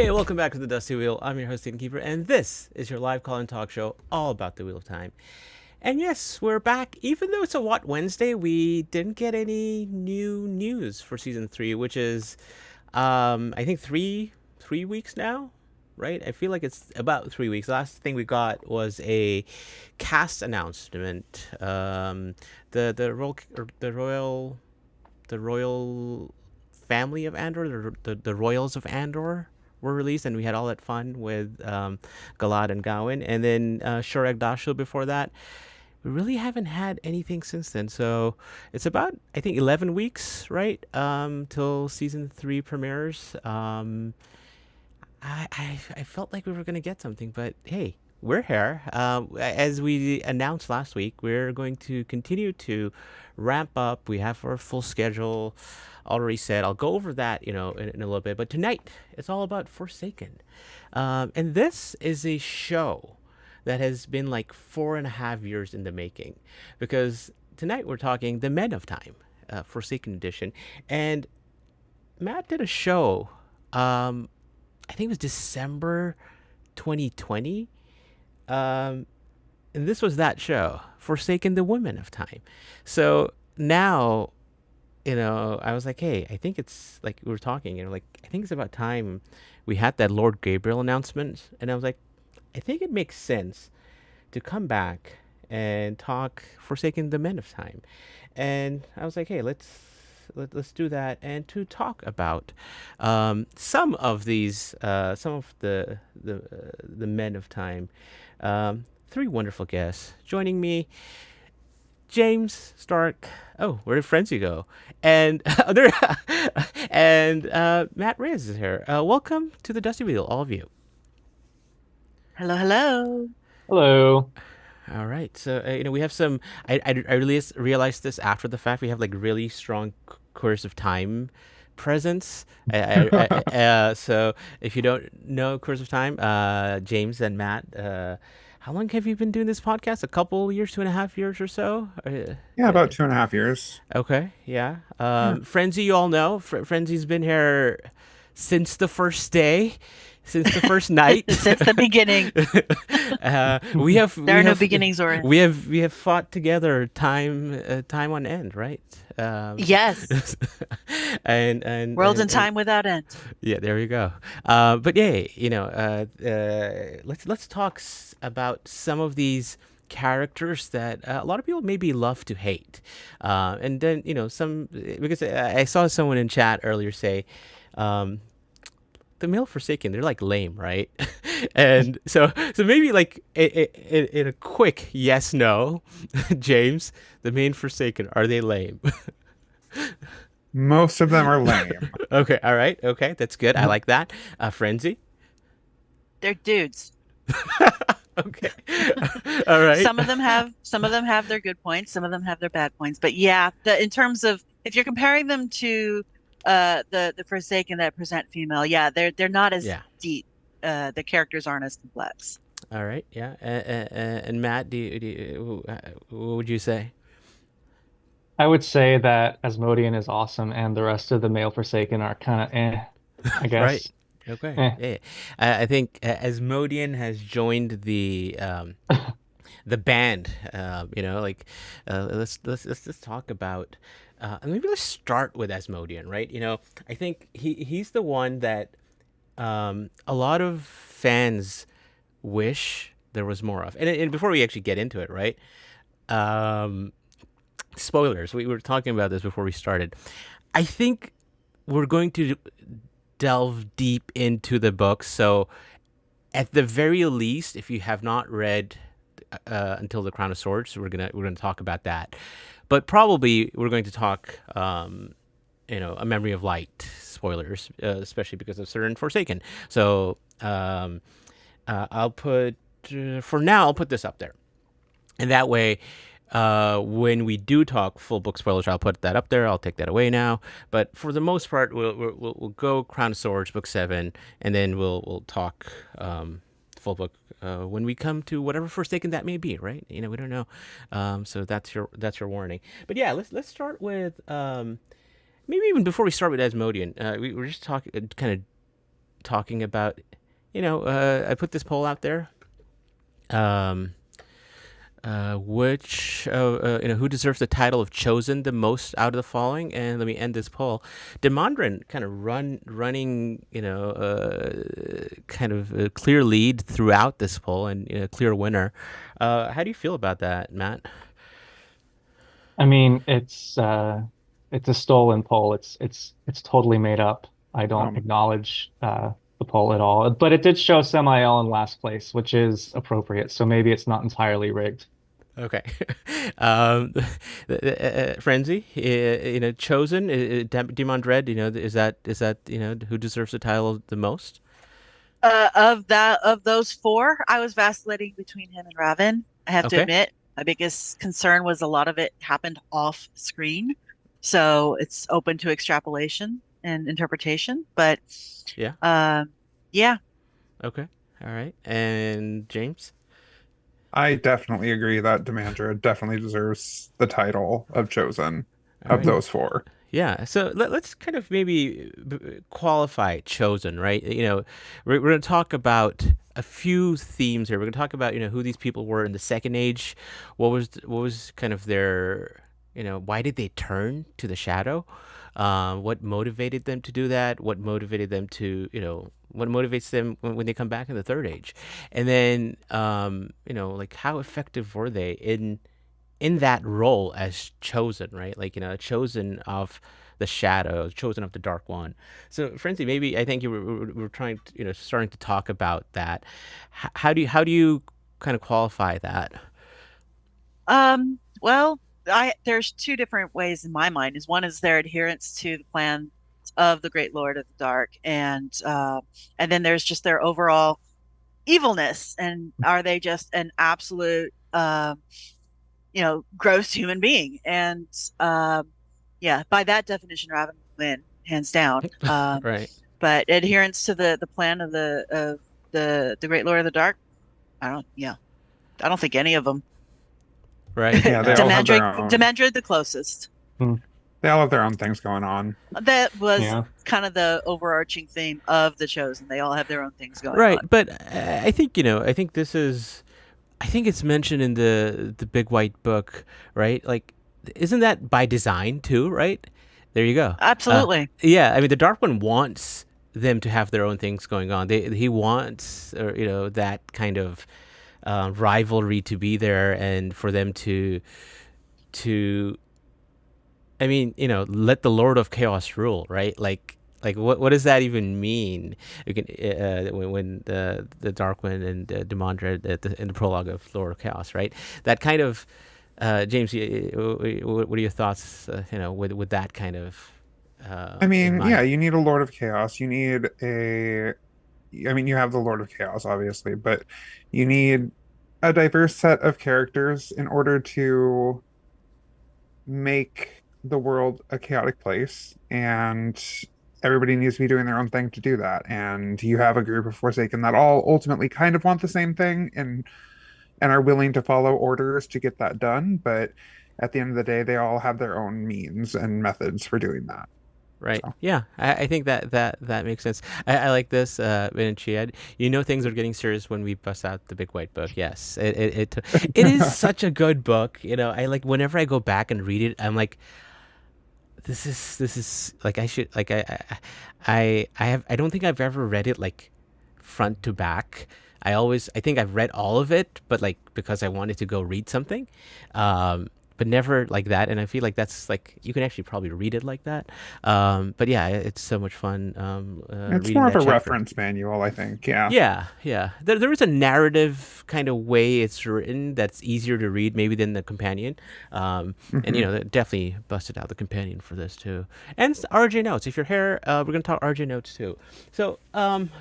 Hey, welcome back to the Dusty Wheel. I'm your host, Innkeeper, and this is your live call-in talk show all about the Wheel of Time. And yes, we're back. Even though it's a What Wednesday, we didn't get any new news for season 3, which is, I think three weeks now, right? I feel like it's about 3 weeks. The last thing we got was a cast announcement. The royal family of Andor, the royals of Andor were released, and we had all that fun with Galad and Gawain, and then Shoreg Dashil before that. We really haven't had anything since then, so it's about, I think, 11 weeks, right, till season 3 premieres. I felt like we were going to get something, but hey, we're here. As we announced last week, we're going to continue to ramp up. We have our full schedule already set. I'll go over that, in a little bit. But tonight, it's all about Forsaken. And this is a show that has been like 4.5 years in the making. Because tonight we're talking The Men of Time, Forsaken Edition. And Matt did a show, I think it was December 2020. And this was that show, Forsaken the Women of Time. So now, I was like, hey, I think it's like we were talking, I think it's about time we had that Lord Gabriel announcement. And I was like, I think it makes sense to come back and talk Forsaken the Men of Time. And I was like, hey, let's do that, and to talk about some of these, some of the Men of Time. 3 wonderful guests joining me: James, Starke. Oh, where did Frenzy go? And Matt Reyes is here. Welcome to the Dusty Wheel, all of you. Hello, hello. Hello. All right, so we have some. I really realized this after the fact. We have like really strong Curse of Time presence. So if you don't know Curse of Time, James and Matt, how long have you been doing this podcast? A couple years, 2.5 years or so. Yeah, about 2.5 years. Okay, yeah. Yeah. Frenzy, you all know. Frenzy's been here since the first day, since the first night. Since the beginning. We have There are no beginnings or we have fought together time on end, right? yes, worlds and and time without end. yeah, there you go. But yeah, let's talk about some of these characters that a lot of people maybe love to hate, and then some, because I saw someone in chat earlier say, the male Forsaken, they're like lame, right? And so maybe like in a quick yes no, James, the main Forsaken, are they lame? Most of them are lame. Okay, all right, okay, that's good. I like that. Frenzy. They're dudes. Okay. All right. Some of them have their good points, some of them have their bad points. But yeah, in terms of, if you're comparing them to the Forsaken that present female, yeah, they're not as Yeah. deep. The characters aren't as complex. All right. Yeah. And Matt, what would you say? I would say that Asmodean is awesome, and the rest of the male Forsaken are kind of I Right. guess. Okay. Eh. Yeah. I think Asmodean has joined the band. Let's just talk about. Maybe let's start with Asmodean, right? I think he's the one that a lot of fans wish there was more of. And before we actually get into it, right? Um, Spoilers. We were talking about this before we started. I think we're going to delve deep into the book. So, at the very least, if you have not read Until the Crown of Swords, we're gonna talk about that. But probably we're going to talk, A Memory of Light spoilers, especially because of certain Forsaken. So, I'll put for now. I'll put this up there, and that way, when we do talk full book spoilers, I'll put that up there. I'll take that away now. But for the most part, we'll go Crown of Swords, book 7, and then we'll talk full book when we come to whatever Forsaken that may be. Right? We don't know. So that's your warning. But yeah, let's start with maybe even before we start with Asmodean, we were just talking, kind of talking about, I put this poll out there. Who deserves the title of chosen the most out of the following? And let me end this poll. Demandred kind of running, kind of a clear lead throughout this poll and clear winner. How do you feel about that, Matt? I mean, it's a stolen poll. It's totally made up. I don't acknowledge the poll at all. But it did show Sammael in last place, which is appropriate. So maybe it's not entirely rigged. Okay. Frenzy, chosen, Demandred, is that who deserves the title the most? Of those four, I was vacillating between him and Rahvin. I have to admit, my biggest concern was a lot of it happened off screen, so it's open to extrapolation and interpretation. But yeah. Yeah. Okay. All right. And James? I definitely agree that Demandred definitely deserves the title of chosen of those four. Yeah, so let's kind of maybe qualify chosen, right? We're going to talk about a few themes here. We're going to talk about who these people were in the Second Age. What was kind of their why did they turn to the shadow? What motivated them to do that? What motivated them to what motivates them when they come back in the Third Age? And then like how effective were they in that role as chosen, right? Like, chosen of the shadow, chosen of the Dark One. So, Frenzy, maybe I think you were trying to, starting to talk about that. How do you kind of qualify that? Well, there's two different ways in my mind. One is their adherence to the plan of the Great Lord of the Dark, and then there's just their overall evilness. And are they just an absolute gross human being? And by that definition, Rahvin will win, hands down. Right. But adherence to the plan of the Great Lord of the Dark, I don't think any of them. Right. Yeah, they all have their own. Demandred the closest. They all have their own things going on. That was kind of the overarching theme of the Chosen. They all have their own things going on. Right, but I think I think it's mentioned in the Big White Book, right? Like, isn't that by design too, right? There you go. Absolutely. Yeah, I mean, the Dark One wants them to have their own things going on. He wants, that kind of rivalry to be there, and for them to, I mean, let the Lord of Chaos rule, right? Like what does that even mean? You can when the Dark One and Demandred in the prologue of Lord of Chaos, right? That kind of James, what are your thoughts? With that kind of. I mean, you need a Lord of Chaos. You need you have the Lord of Chaos, obviously, but you need a diverse set of characters in order to make the world a chaotic place, and everybody needs to be doing their own thing to do that. And you have a group of Forsaken that all ultimately kind of want the same thing and are willing to follow orders to get that done, but at the end of the day, they all have their own means and methods for doing that. Right. So. Yeah, I think that makes sense. I like this, Ben Chiad. Things are getting serious when we bust out the Big White Book. Yes, it is such a good book. I like whenever I go back and read it, I'm like, this is like I should like I don't think I've ever read it like front to back. I think I've read all of it, but like because I wanted to go read something. But never like that, and I feel like that's like you can actually probably read it like that. But yeah, it's so much fun. It's more of a reference manual, I think. Yeah. There is a narrative kind of way it's written that's easier to read maybe than the companion. And definitely busted out the companion for this too. And RJ notes. If you're here, we're gonna talk RJ notes too. So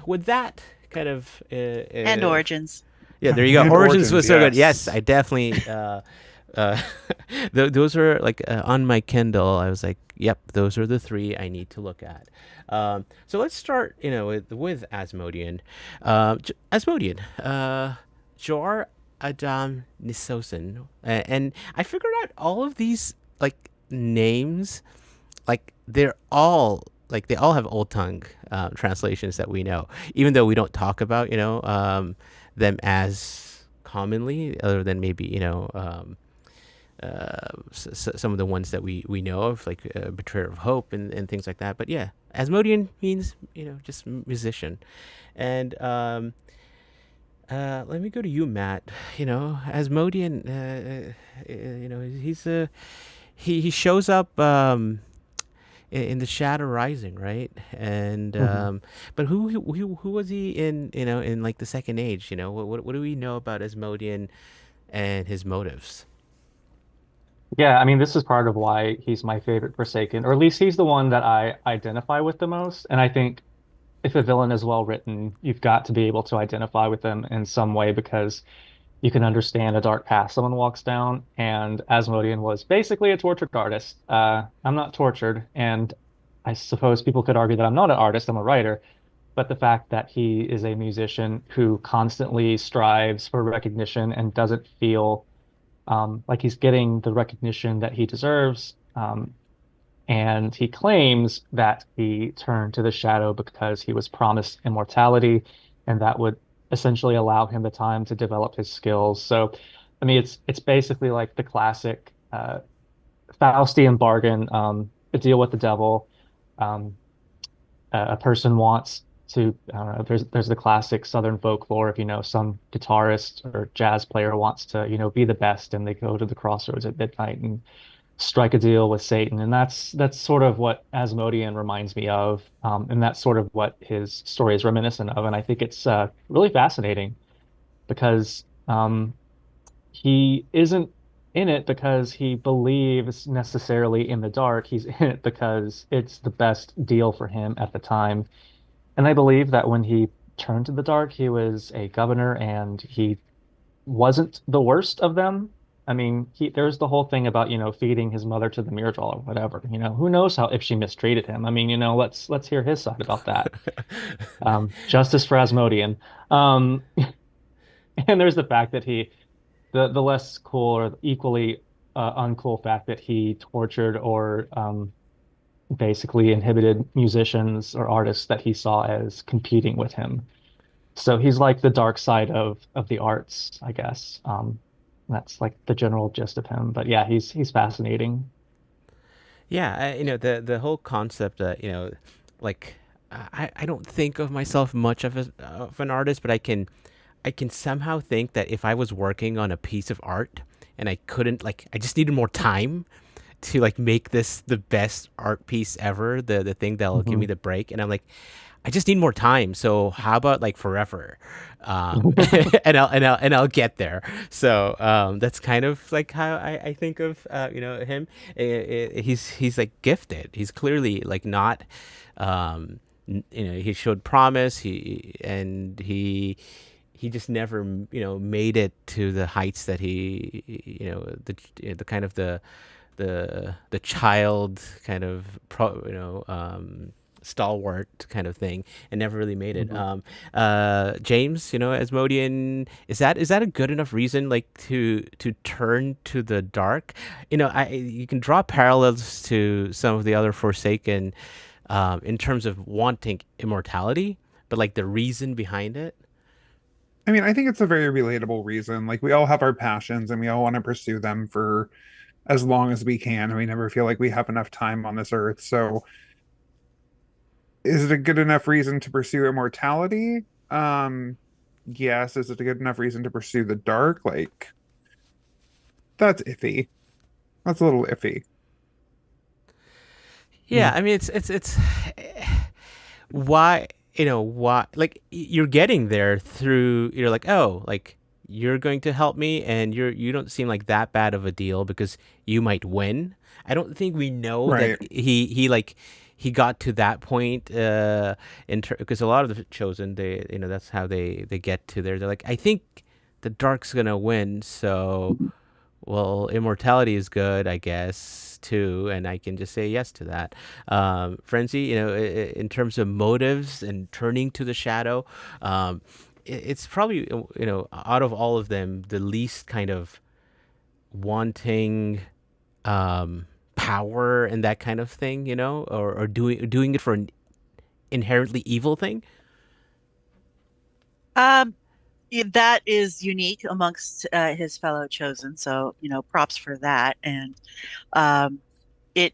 with that kind of and Origins. Yeah, there you go. Origins was so good. Yes, I definitely. Those are like on my Kindle. I was like, yep, those are the three I need to look at. So let's start, with Asmodean. Asmodean, Jor Adam Nisosin, and I figured out all of these like names, like they're all like they all have old tongue translations that we know, even though we don't talk about them as commonly, other than maybe some of the ones that we know of, like Betrayer of Hope and things like that. But yeah, Asmodean means just musician, and let me go to you, Matt. Asmodean, he shows up in the Shadow Rising, right? And but who was he in in like the Second Age? What do we know about Asmodean and his motives? Yeah, I mean, this is part of why he's my favorite Forsaken, or at least he's the one that I identify with the most. And I think if a villain is well written, you've got to be able to identify with them in some way because you can understand a dark path someone walks down. And Asmodean was basically a tortured artist. I'm not tortured, and I suppose people could argue that I'm not an artist, I'm a writer. But the fact that he is a musician who constantly strives for recognition and doesn't feel like he's getting the recognition that he deserves. And he claims that he turned to the shadow because he was promised immortality, and that would essentially allow him the time to develop his skills. So, I mean, it's basically like the classic Faustian bargain, a deal with the devil. Um, a person wants to, I don't know, there's the classic Southern folklore of, some guitarist or jazz player wants to, be the best, and they go to the crossroads at midnight and strike a deal with Satan. And that's sort of what Asmodean reminds me of. And that's sort of what his story is reminiscent of. And I think it's really fascinating because he isn't in it because he believes necessarily in the dark. He's in it because it's the best deal for him at the time. And I believe that when he turned to the dark, he was a governor and he wasn't the worst of them. I mean, there's the whole thing about, feeding his mother to the Myrddraal or whatever. Who knows how if she mistreated him. I mean, let's hear his side about that. Justice for Asmodean. Um, and there's the fact that the less cool or equally uncool fact that he tortured or basically inhibited musicians or artists that he saw as competing with him. So he's like the dark side of the arts, I guess. That's like the general gist of him. But yeah, he's fascinating. Yeah, the whole concept that like I don't think of myself much of an artist, but I can somehow think that if I was working on a piece of art and I couldn't, like, I just needed more time to like make this the best art piece ever, the thing that'll give me Hmm. the break, and I'm like, I just need more time. So how about like forever, and I'll get there. So that's kind of like how I think of him. He's like gifted. He's clearly like not. He showed promise. He just never made it to the heights that the kind of the child kind of stalwart kind of thing, and never really made it. Hmm. James, Asmodean, is that a good enough reason, like, to turn to the dark? You can draw parallels to some of the other Forsaken, in terms of wanting immortality, but like the reason behind it. I mean, I think it's a very relatable reason. Like, we all have our passions and we all want to pursue them for as long as we can, and we never feel like we have enough time on this earth. So, is it a good enough reason to pursue immortality? Yes. Is it a good enough reason to pursue the dark? Like, that's iffy. That's a little iffy. Yeah, I mean, it's why, why, like, you're getting there through, you're like, oh, like, you're going to help me, and you don't seem like that bad of a deal because you might win. I don't think we know that Right. he got to that point, because a lot of the chosen, they, that's how they get to there. They're like, I think the dark's gonna win, so, well, immortality is good, I guess, too, and I can just say yes to that. Frenzy, in terms of motives and turning to the shadow, it's probably, out of all of them, the least kind of wanting, um, power and that kind of thing, or doing it for an inherently evil thing? That is unique amongst his fellow chosen. So, props for that. And it,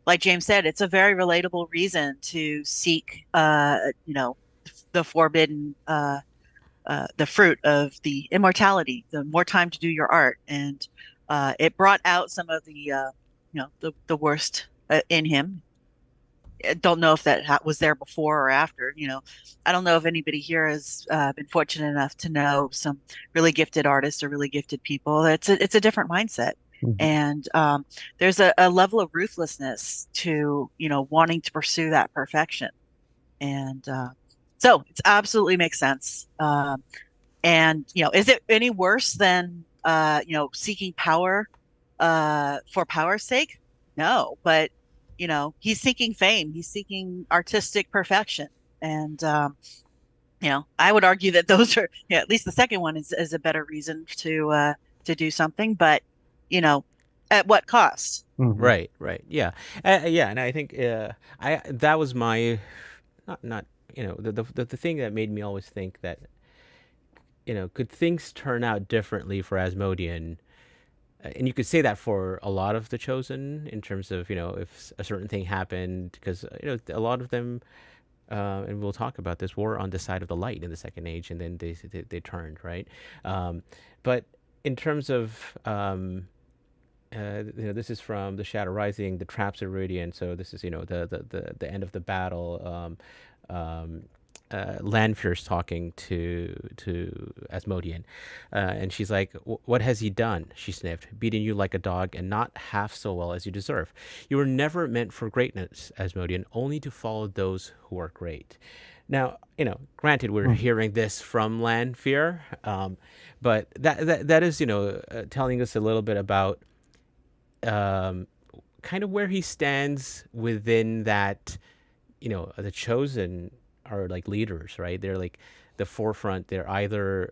like James said, it's a very relatable reason to seek, the forbidden, the fruit of the immortality, the more time to do your art. And it brought out some of the worst in him. I don't know if that was there before or after. I don't know if anybody here has been fortunate enough to know some really gifted artists or really gifted people. It's a different mindset. And there's a level of ruthlessness to, wanting to pursue that perfection. And so it absolutely makes sense. And, is it any worse than, seeking power for power's sake? No, but, he's seeking fame. He's seeking artistic perfection. And, I would argue that those are, at least the second one is a better reason to do something. But, at what cost? Right. Yeah. Yeah. And I think that was my, not the thing that made me always think that, could things turn out differently for Asmodean? And you could say that for a lot of the chosen in terms of, if a certain thing happened, because, a lot of them, and we'll talk about this, were on the side of the light in the Second Age, and then they turned, right? But in terms of, this is from the Shadow Rising, the Traps of Iridian. So this is, the end of the battle. Lanfear's talking to Asmodean, and she's like, "What has he done?" She sniffed. "Beaten you like a dog, and not half so well as you deserve. You were never meant for greatness, Asmodean, only to follow those who are great." Now, granted, we're hearing this from Lanfear, but that is, telling us a little bit about kind of where he stands within that, the chosen are like leaders, right? They're like the forefront. They're either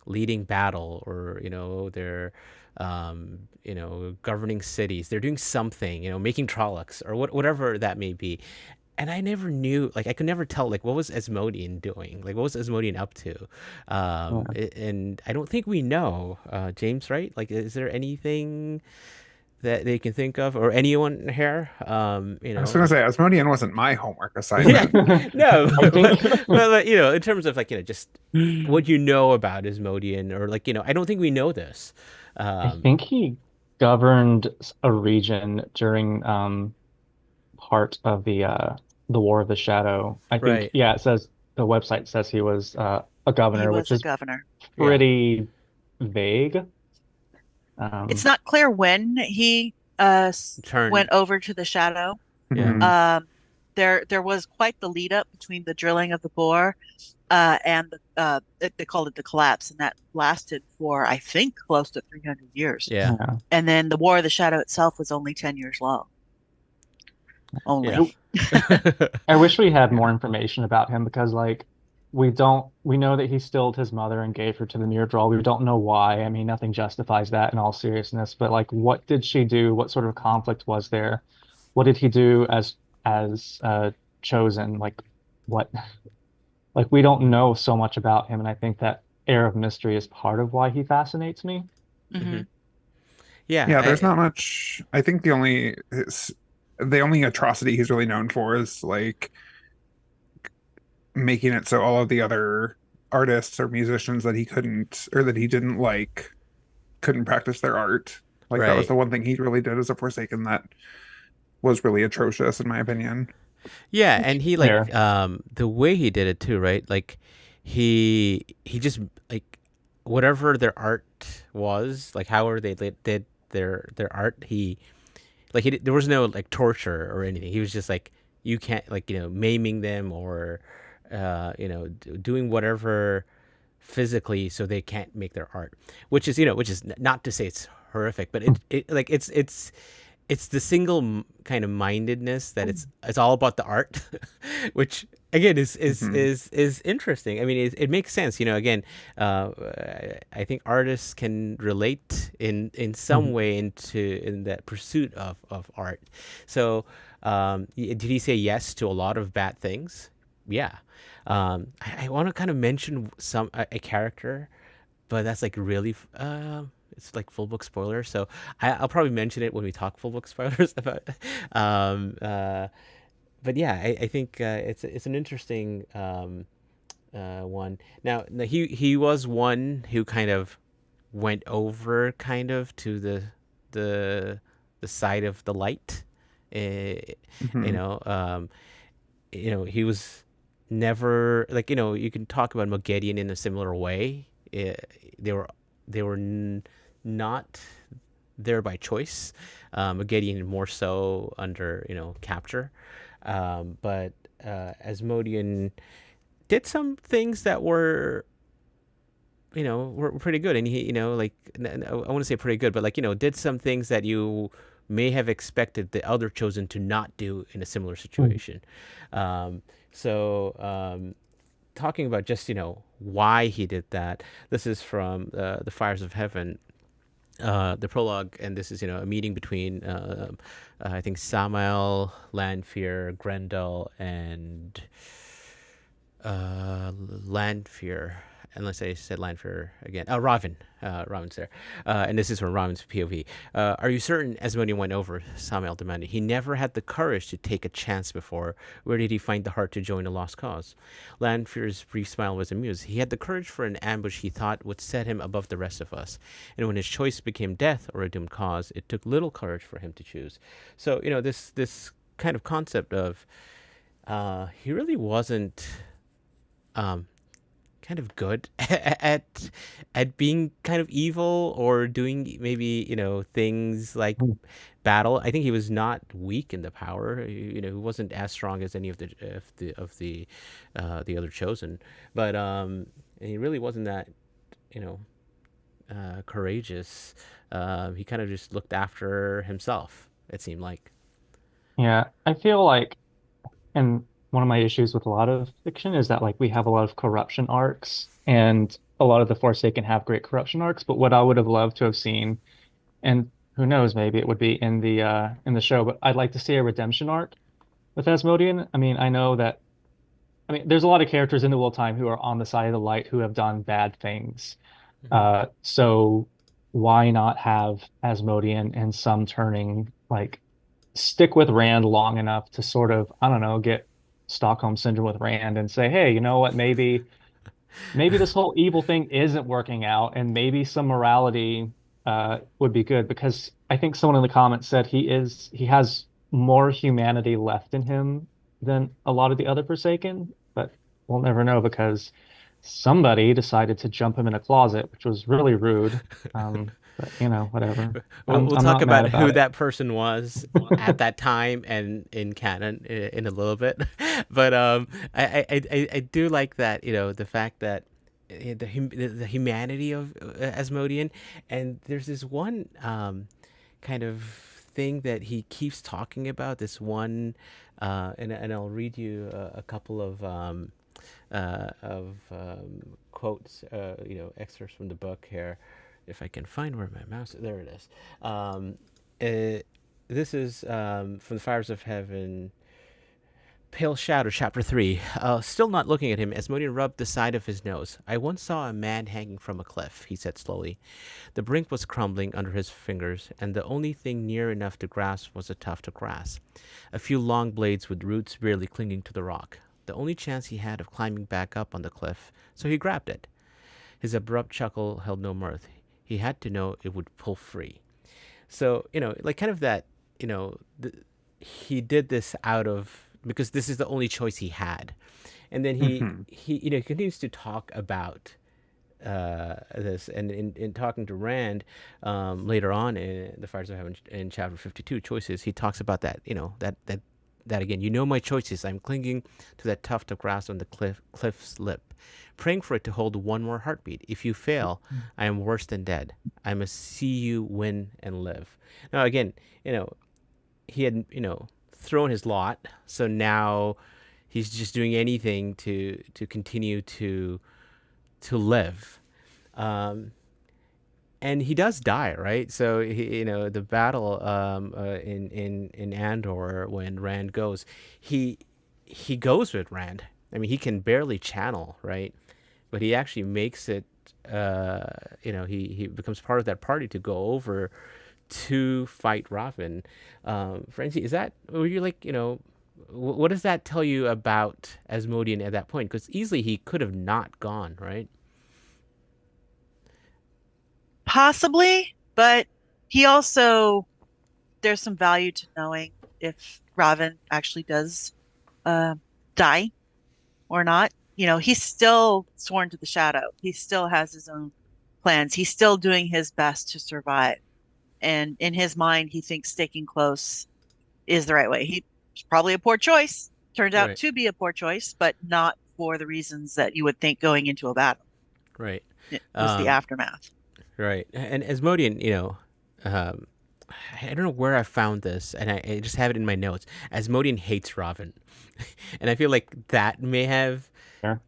leading battle, or they're governing cities. They're doing something, making Trollocs or whatever that may be. And I never knew, like, I could never tell, like, what was Asmodean doing? Like, what was Asmodean up to? And I don't think we know, James, right? Like, is there anything that they can think of, or anyone here? I was going to say, Asmodean wasn't my homework assignment. No, but in terms of, like, just what about Asmodean, or, like, I don't think we know this. I think he governed a region during part of the War of the Shadow. I think, right. Yeah, it says, the website says he was a governor, which is pretty vague. It's not clear when he went over to the Shadow. Yeah. There was quite the lead up between the drilling of the bore and they called it the collapse, and that lasted for, I think, close to 300 years. Yeah. And then the War of the Shadow itself was only 10 years long. Only. Yeah. I wish we had more information about him, because, like, we know that he stilled his mother and gave her to the Myrddraal. We don't know why. I mean, nothing justifies that, in all seriousness. But, like, what did she do? What sort of conflict was there? What did he do as chosen? Like, what? Like, we don't know so much about him, and I think that air of mystery is part of why he fascinates me. Mm-hmm. Yeah. There's not much. I think the only atrocity he's really known for is, like, making it so all of the other artists or musicians that he didn't like couldn't practice their art. Like, that was the one thing he really did as a Forsaken that was really atrocious, in my opinion. Yeah, and he, like, the way he did it too, right? Like, he just, like, whatever their art was, like, however they did their art, there was no, like, torture or anything. He was just like, you can't, like, maiming them, or doing whatever physically so they can't make their art, which is not to say it's horrific, but it's the single kind of mindedness that it's all about the art, which again is is Hmm. is is interesting. I mean, it makes sense. Again, uh, I think artists can relate in some Mhm. way in that pursuit of art. So, did he say yes to a lot of bad things? Yeah. I want to kind of mention a character, but that's like really it's like full book spoiler. So I'll probably mention it when we talk full book spoilers about. Um, uh, but yeah, I think it's an interesting one. Now he was one who kind of went over kind of to the the side of the light. Eh, you Hmm. know, um, he was never like you can talk about Moghedian in a similar way. They were not there by choice. Moghedian more so under capture, but Asmodean did some things that were pretty good, and he like I want to say pretty good, but like did some things that you may have expected the other chosen to not do in a similar Mhm. situation. Um, so talking about just why he did that. This is from the Fires of Heaven, the prologue, and this is a meeting between I think Sammael, Lanfear, Grendel, and Lanfear, unless I said Lanfear again. Oh, Rahvin. Rahvin's there. And this is from Rahvin's POV. Are you certain Asmodean went over? Sammael demanded. He never had the courage to take a chance before. Where did he find the heart to join a lost cause? Lanfear's brief smile was amused. He had the courage for an ambush he thought would set him above the rest of us. And when his choice became death or a doomed cause, it took little courage for him to choose. So, this kind of concept of he really wasn't um, kind of good at being kind of evil or doing maybe things like battle. I think he was not weak in the power. He wasn't as strong as any of the other chosen, but he really wasn't that you know courageous. He kind of just looked after himself. It seemed like. Yeah, I feel like, and one of my issues with a lot of fiction is that like we have a lot of corruption arcs, and a lot of the Forsaken have great corruption arcs. But what I would have loved to have seen, and who knows, maybe it would be in the show, but I'd like to see a redemption arc with Asmodean. I mean, I know that there's a lot of characters in the Will Time who are on the side of the light who have done bad things. Hmm. So why not have Asmodean and some turning like stick with Rand long enough to sort of, I don't know, get Stockholm syndrome with Rand and say, hey, you know what, maybe this whole evil thing isn't working out, and maybe some morality would be good, because I think someone in the comments said he has more humanity left in him than a lot of the other Forsaken, but we'll never know because somebody decided to jump him in a closet, which was really rude. But whatever. We'll I'm talk not mad about about who it. that person was at that time and in canon in a little bit, but I do like that the fact that the humanity of Asmodean, and there's this one kind of thing that he keeps talking about. This one, and I'll read you a couple of quotes, excerpts from the book here, if I can find where my mouse. There it is. Uh, this is from the Fires of Heaven. Pale Shadow, Chapter 3. Still not looking at him, Asmodean rubbed the side of his nose. I once saw a man hanging from a cliff, he said slowly. The brink was crumbling under his fingers, and the only thing near enough to grasp was a tuft of grass, a few long blades with roots barely clinging to the rock. The only chance he had of climbing back up on the cliff, so he grabbed it. His abrupt chuckle held no mirth. He had to know it would pull free. So, like kind of that, you know, th- he did this out of because this is the only choice he had. And then Hmm. he continues to talk about this, and in talking to Rand later on in the Fires of Heaven in chapter 52 choices, he talks about that, that again, my choices. I'm clinging to that tuft of grass on the cliff's lip, praying for it to hold one more heartbeat. If you fail, I am worse than dead. I must see you win and live. Now again, he had thrown his lot, so now he's just doing anything to continue to live. And he does die, right? So the battle in Andor, when Rand goes, he goes with Rand. I mean, he can barely channel, right? But he actually makes it. He becomes part of that party to go over to fight Rahvin. Francie, were you like, what does that tell you about Asmodean at that point? Because easily he could have not gone, right? Possibly, but he also, there's some value to knowing if Rahvin actually does die or not. He's still sworn to the shadow. He still has his own plans. He's still doing his best to survive. And in his mind, he thinks sticking close is the right way. He's probably a poor choice. Turned out to be a poor choice, but not for the reasons that you would think going into a battle. Right. It was the aftermath. Right. And Asmodean, I don't know where I found this, and I just have it in my notes. Asmodean hates Rahvin. And I feel like that may have been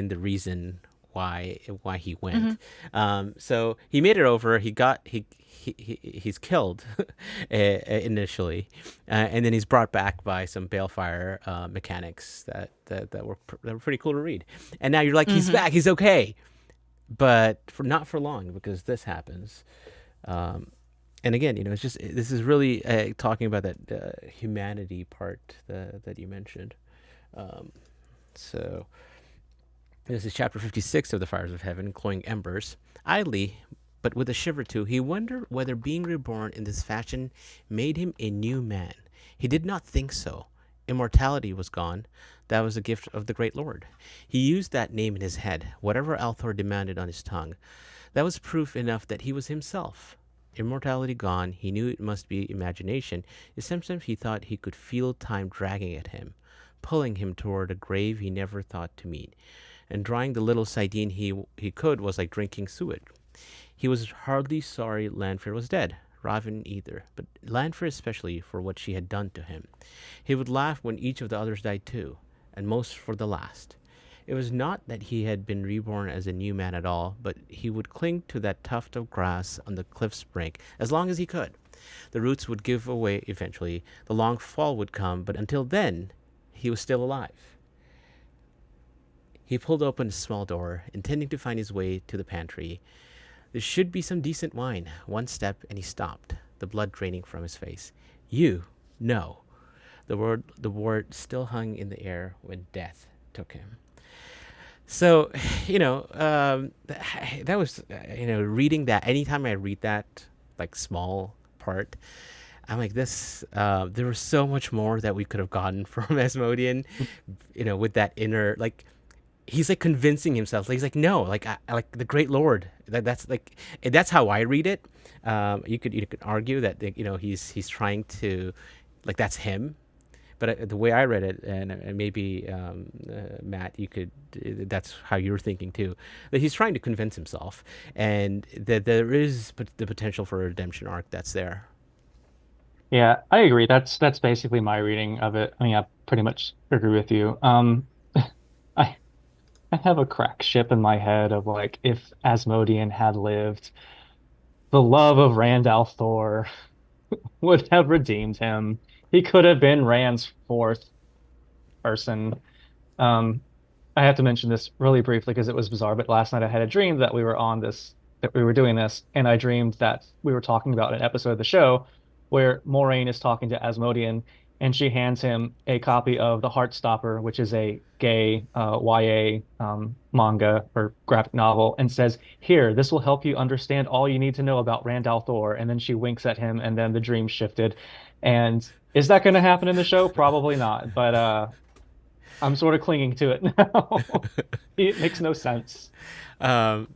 the reason why he went. So he made it over. He's killed initially, and then he's brought back by some balefire mechanics that were pretty cool to read. And now you're like, he's back. He's okay, but not for long, because this happens. And again, it's just, this is really talking about that humanity part that you mentioned. So this is chapter 56 of The Fires of Heaven, Glowing Embers. Idly, but with a shiver too, he wondered whether being reborn in this fashion made him a new man. He did not think so. Immortality was gone. That was a gift of the great Lord. He used that name in his head, whatever Althor demanded on his tongue. That was proof enough that he was himself. Immortality gone, he knew it must be imagination. Sometimes he thought he could feel time dragging at him, pulling him toward a grave he never thought to meet. And drawing the little sardine he could was like drinking suet. He was hardly sorry Lanfear was dead, Rahvin either, but Lanfear especially for what she had done to him. He would laugh when each of the others died too, and most for the last. It was not that he had been reborn as a new man at all, but he would cling to that tuft of grass on the cliff's brink as long as he could. The roots would give way eventually, the long fall would come, but until then, he was still alive. He pulled open a small door, intending to find his way to the pantry. There should be some decent wine. One step, and he stopped, the blood draining from his face. No. The word still hung in the air when death took him. So, that was, reading that, anytime I read that, like, small part, I'm like, this, there was so much more that we could have gotten from Asmodean, with that inner, like, he's like convincing himself. Like, he's like, no, like, I like the great Lord. That's like, that's how I read it. You could argue that, he's trying to, like, that's him. But the way I read it, and maybe Matt, that's how you're thinking too, that he's trying to convince himself, and that there is the potential for a redemption arc that's there. Yeah, I agree. That's basically my reading of it. I mean, I pretty much agree with you. I I have a crack ship in my head of like if Asmodean had lived, the love of Rand al'Thor would have redeemed him. He could have been Rand's fourth person. Um, I have to mention this really briefly because it was bizarre, but last night I had a dream that we were doing this, and I dreamed that we were talking about an episode of the show where Moraine is talking to Asmodean, and she hands him a copy of The Heartstopper, which is a gay YA manga or graphic novel, and says, "Here, this will help you understand all you need to know about Rand al'Thor." And then she winks at him, and then the dream shifted. And is that going to happen in the show? Probably not, but I'm sort of clinging to it now. It makes no sense. I'm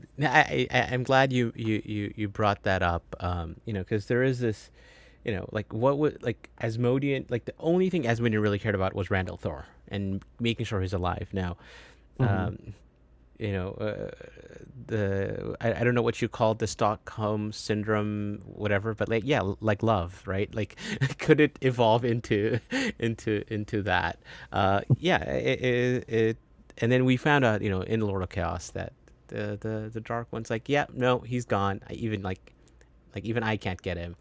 glad you brought that up. Because there is this, like what would like Asmodean, like the only thing Asmodean really cared about was Rand al'Thor and making sure he's alive. Now, you know, I don't know what you call the Stockholm syndrome, whatever, but like yeah, like love, right? Like could it evolve into into that? Yeah, it and then we found out, you know, in Lord of Chaos that the Dark One's like, yeah, no, he's gone. I even like even I can't get him.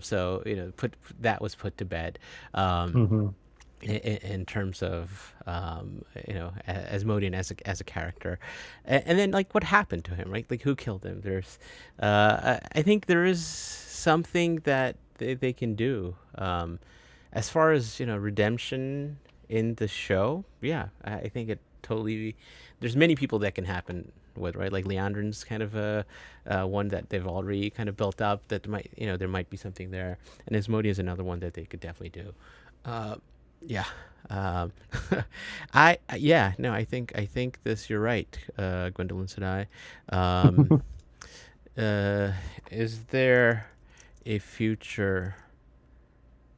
So you know, put that was put to bed. Hmm. In terms of you know, Asmodean as a character, and then like what happened to him, right? Like who killed him? There's, I think there is something that they can do, as far as you know, redemption in the show. Yeah, I think it totally. There's many people that can happen with, right? Like Leandrin's kind of a one that they've already kind of built up that might, you know, there might be something there, and Asmodean is another one that they could definitely do. Uh, yeah. Yeah, no, I think this, you're right, Gwendolyn said I. Uh, is there a future?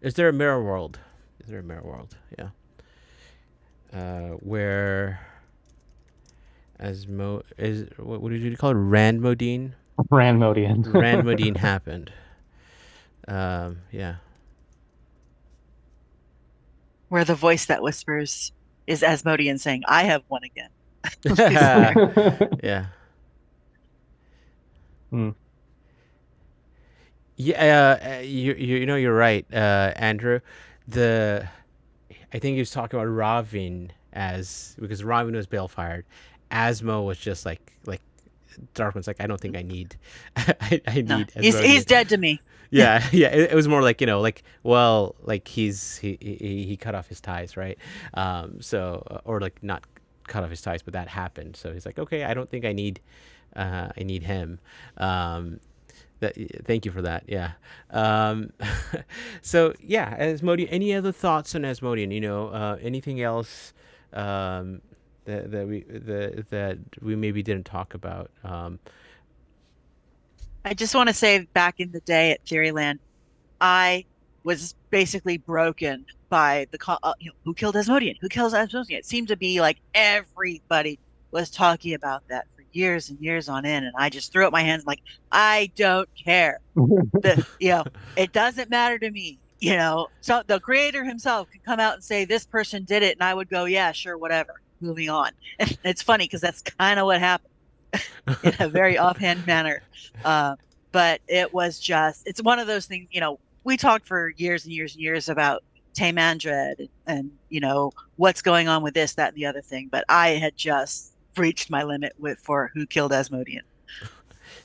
Is there a mirror world? Is there a mirror world? Yeah. Where is what did you call it? Randmodine? Ranmodian. Randmodine happened. Yeah. Where the voice that whispers is Asmodean saying, "I have won again." Yeah. Hmm. Yeah, you know, you're right, Andrew. The I think he was talking about Rahvin, as because Rahvin was balefired. Asmo was just like Darkman's like, I don't think I need I No, need he's Asmodean. dead to me. Yeah, yeah. It was more like, you know, like, well, like he cut off his ties, right? So or like not cut off his ties, but that happened. So he's like, okay, I don't think I need him. That, thank you for that. Yeah. Um, so yeah, Asmodean. Any other thoughts on Asmodean? You know, anything else um, that we maybe didn't talk about? I just want to say, back in the day at Theoryland, I was basically broken by who killed Asmodean? Who kills Asmodean? It seemed to be like everybody was talking about that for years and years on end, and I just threw up my hands like, I don't care. It doesn't matter to me. So the creator himself can come out and say this person did it, and I would go, yeah, sure, whatever. Moving on. And it's funny because that's kind of what happened in a very offhand manner. Uh, but it's one of those things, we talked for years and years and years about Demandred and, what's going on with this, that, and the other thing. But I had just reached my limit for who killed Asmodean.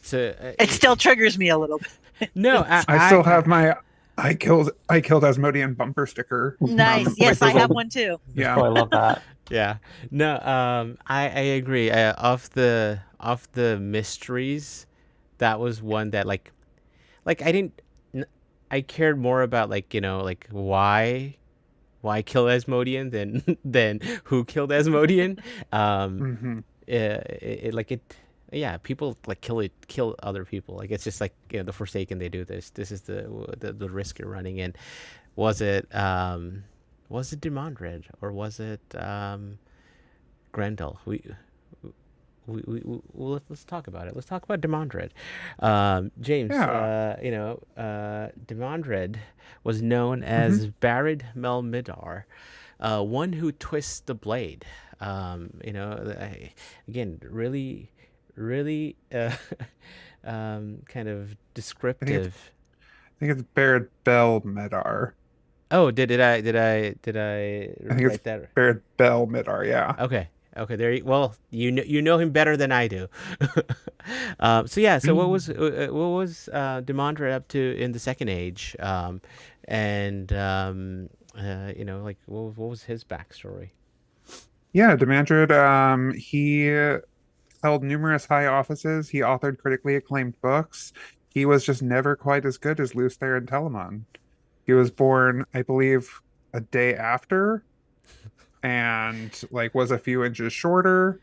So it still triggers me a little bit. No, I still have my I killed Asmodean bumper sticker. Nice. Yes, I have one too. Yeah. Oh, I love that. Yeah. No, I agree. Of the mysteries, that was one that like I didn't I cared more about, like, you know, like why kill Asmodean than who killed Asmodean. Like it, yeah, people like kill other people. Like it's just like, you know, the Forsaken, they do this. This is the risk you're running in. Was it Demandred, or was it Grendel? Let's talk about it. Let's talk about Demandred. James, Yeah. Demandred was known as Barid Melmidar, one who twists the blade. Again, really, really kind of descriptive. I think it's Barid Bel Medar. Oh, did I I think write it's that? Barid Bel Medar, yeah. Okay. There. Well, you know him better than I do. So yeah. So what was Demandred up to in the Second Age? Like what was his backstory? Yeah, Demandred, he held numerous high offices. He authored critically acclaimed books. He was just never quite as good as Lews and Telamon. He was born, I believe, a day after, and like was a few inches shorter,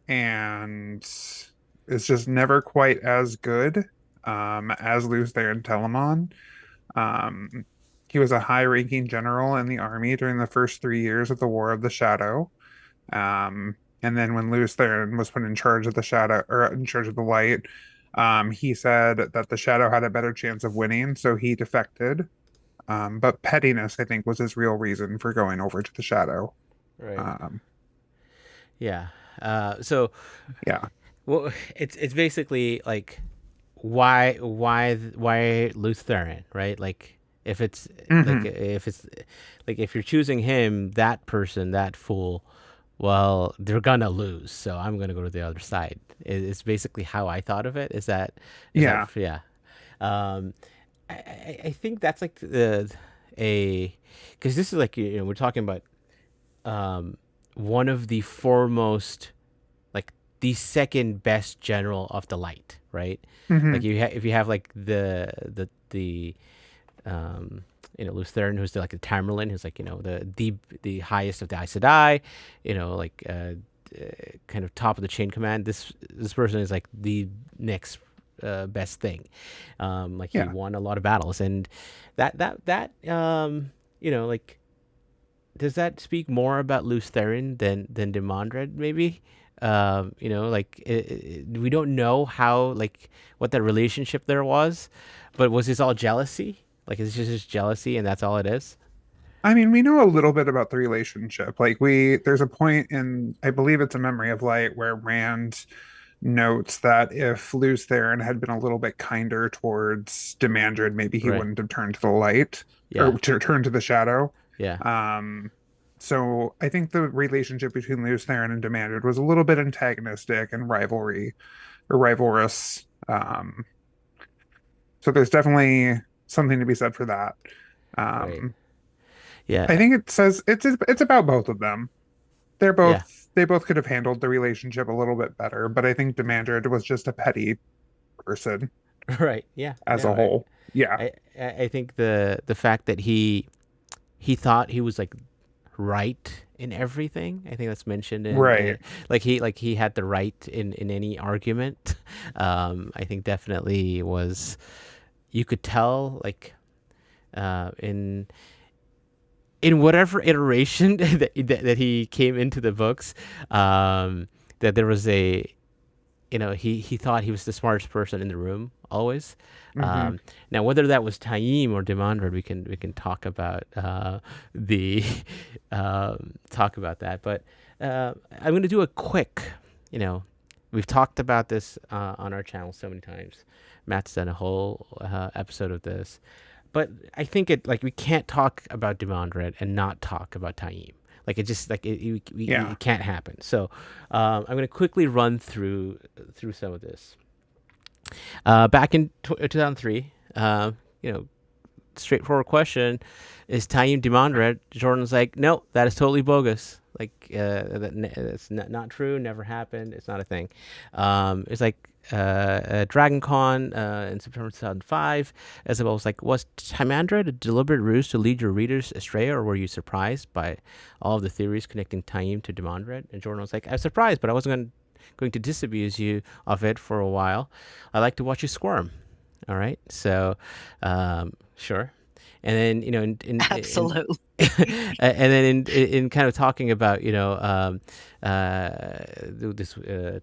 and is just never quite as good as Lews and Telamon. Um, he was a high-ranking general in the army during the first 3 years of the War of the Shadow. And And then when Lews Therin was put in charge of the shadow or in charge of the light, he said that the shadow had a better chance of winning, so he defected. But pettiness, I think, was his real reason for going over to the shadow. Right. Um, Yeah. So yeah. well, it's basically like why Lews Therin, right? Like if it's Hmm. like if you're choosing him, that person, that fool, well, they're gonna lose. So I'm gonna go to the other side. It's basically how I thought of it. Is that Yeah. yeah. Um, I think that's like the a because this is like we're talking about um one of the foremost, like the second best general of the light, right? Like Hmm. if you have like the um Lews Therin, who's like the Tamerlane, who's like the highest of the Aes Sedai, like kind of top of the chain command. This person is like the next best thing. Like he Yeah. won a lot of battles, and that like does that speak more about Lews Therin than Demandred maybe? Like we don't know how, like, what that relationship there was, but was this all jealousy? Like, is this just jealousy and that's all it is? I mean, we know a little bit about the relationship. There's a point in, I believe it's A Memory of Light, where Rand notes that if Lews Therin had been a little bit kinder towards Demandred, maybe he Right. wouldn't have turned to the light or Yeah. to turn to the shadow. Yeah. Um, so I think the relationship between Lews Therin and Demandred was a little bit antagonistic and rivalrous. So there's definitely something to be said for that. Right. Um, Yeah. I think it says it's about both of them. Yeah. They both could have handled the relationship a little bit better, but I think Demandred was just a petty person Right. Yeah. as No. a whole. Yeah. I think the fact that he thought he was like right in everything. I think that's mentioned in Right. like he had the right in any argument. I think definitely was, you could tell, like in whatever iteration that he came into the books, that there was he thought he was the smartest person in the room always. Hmm. Now, whether that was Taim or Demandred, we can talk about the talk about that. But I'm going to do a quick. We've talked about this on our channel so many times. Matt's done a whole episode of this, but I think we can't talk about Demandred and not talk about Taim. Like, it just Yeah. it can't happen. So I'm going to quickly run through some of this. Back in 2003, straightforward question: is Taim Demandred? Jordan's like, no, that is totally bogus. Like, that's not true. Never happened. It's not a thing. It's like Dragon Con in September 2005. Isabel was like, was Demandred a deliberate ruse to lead your readers astray, or were you surprised by all of the theories connecting Taim to Demandred? And Jordan was like, I was surprised, but I wasn't going to disabuse you of it for a while. I like to watch you squirm. All right, so sure. And then Absolutely. and then in kind of talking about this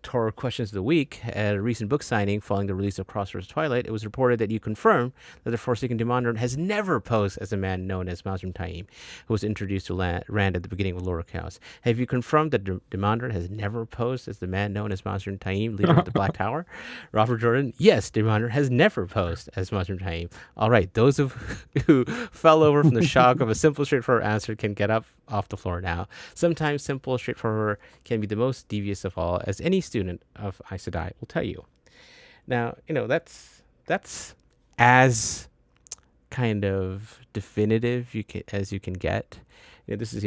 Torah questions of the week at a recent book signing following the release of Crossroads Twilight, it was reported that you confirmed that the Forsaken Demandred has never posed as a man known as Mazrim Taim, who was introduced to Rand at the beginning of Lord of Chaos. Have you confirmed that Demandred has never posed as the man known as Mazrim Taim, leader of the Black Tower? Robert Jordan: yes, Demandred has never posed as Mazrim Taim. All right, those who fell over from the shock of a simple, straightforward answer can get up off the floor now. Sometimes simple, straightforward can be the most devious of all, as any student of Aes Sedai will tell you. Now, that's as kind of definitive as you can get. This is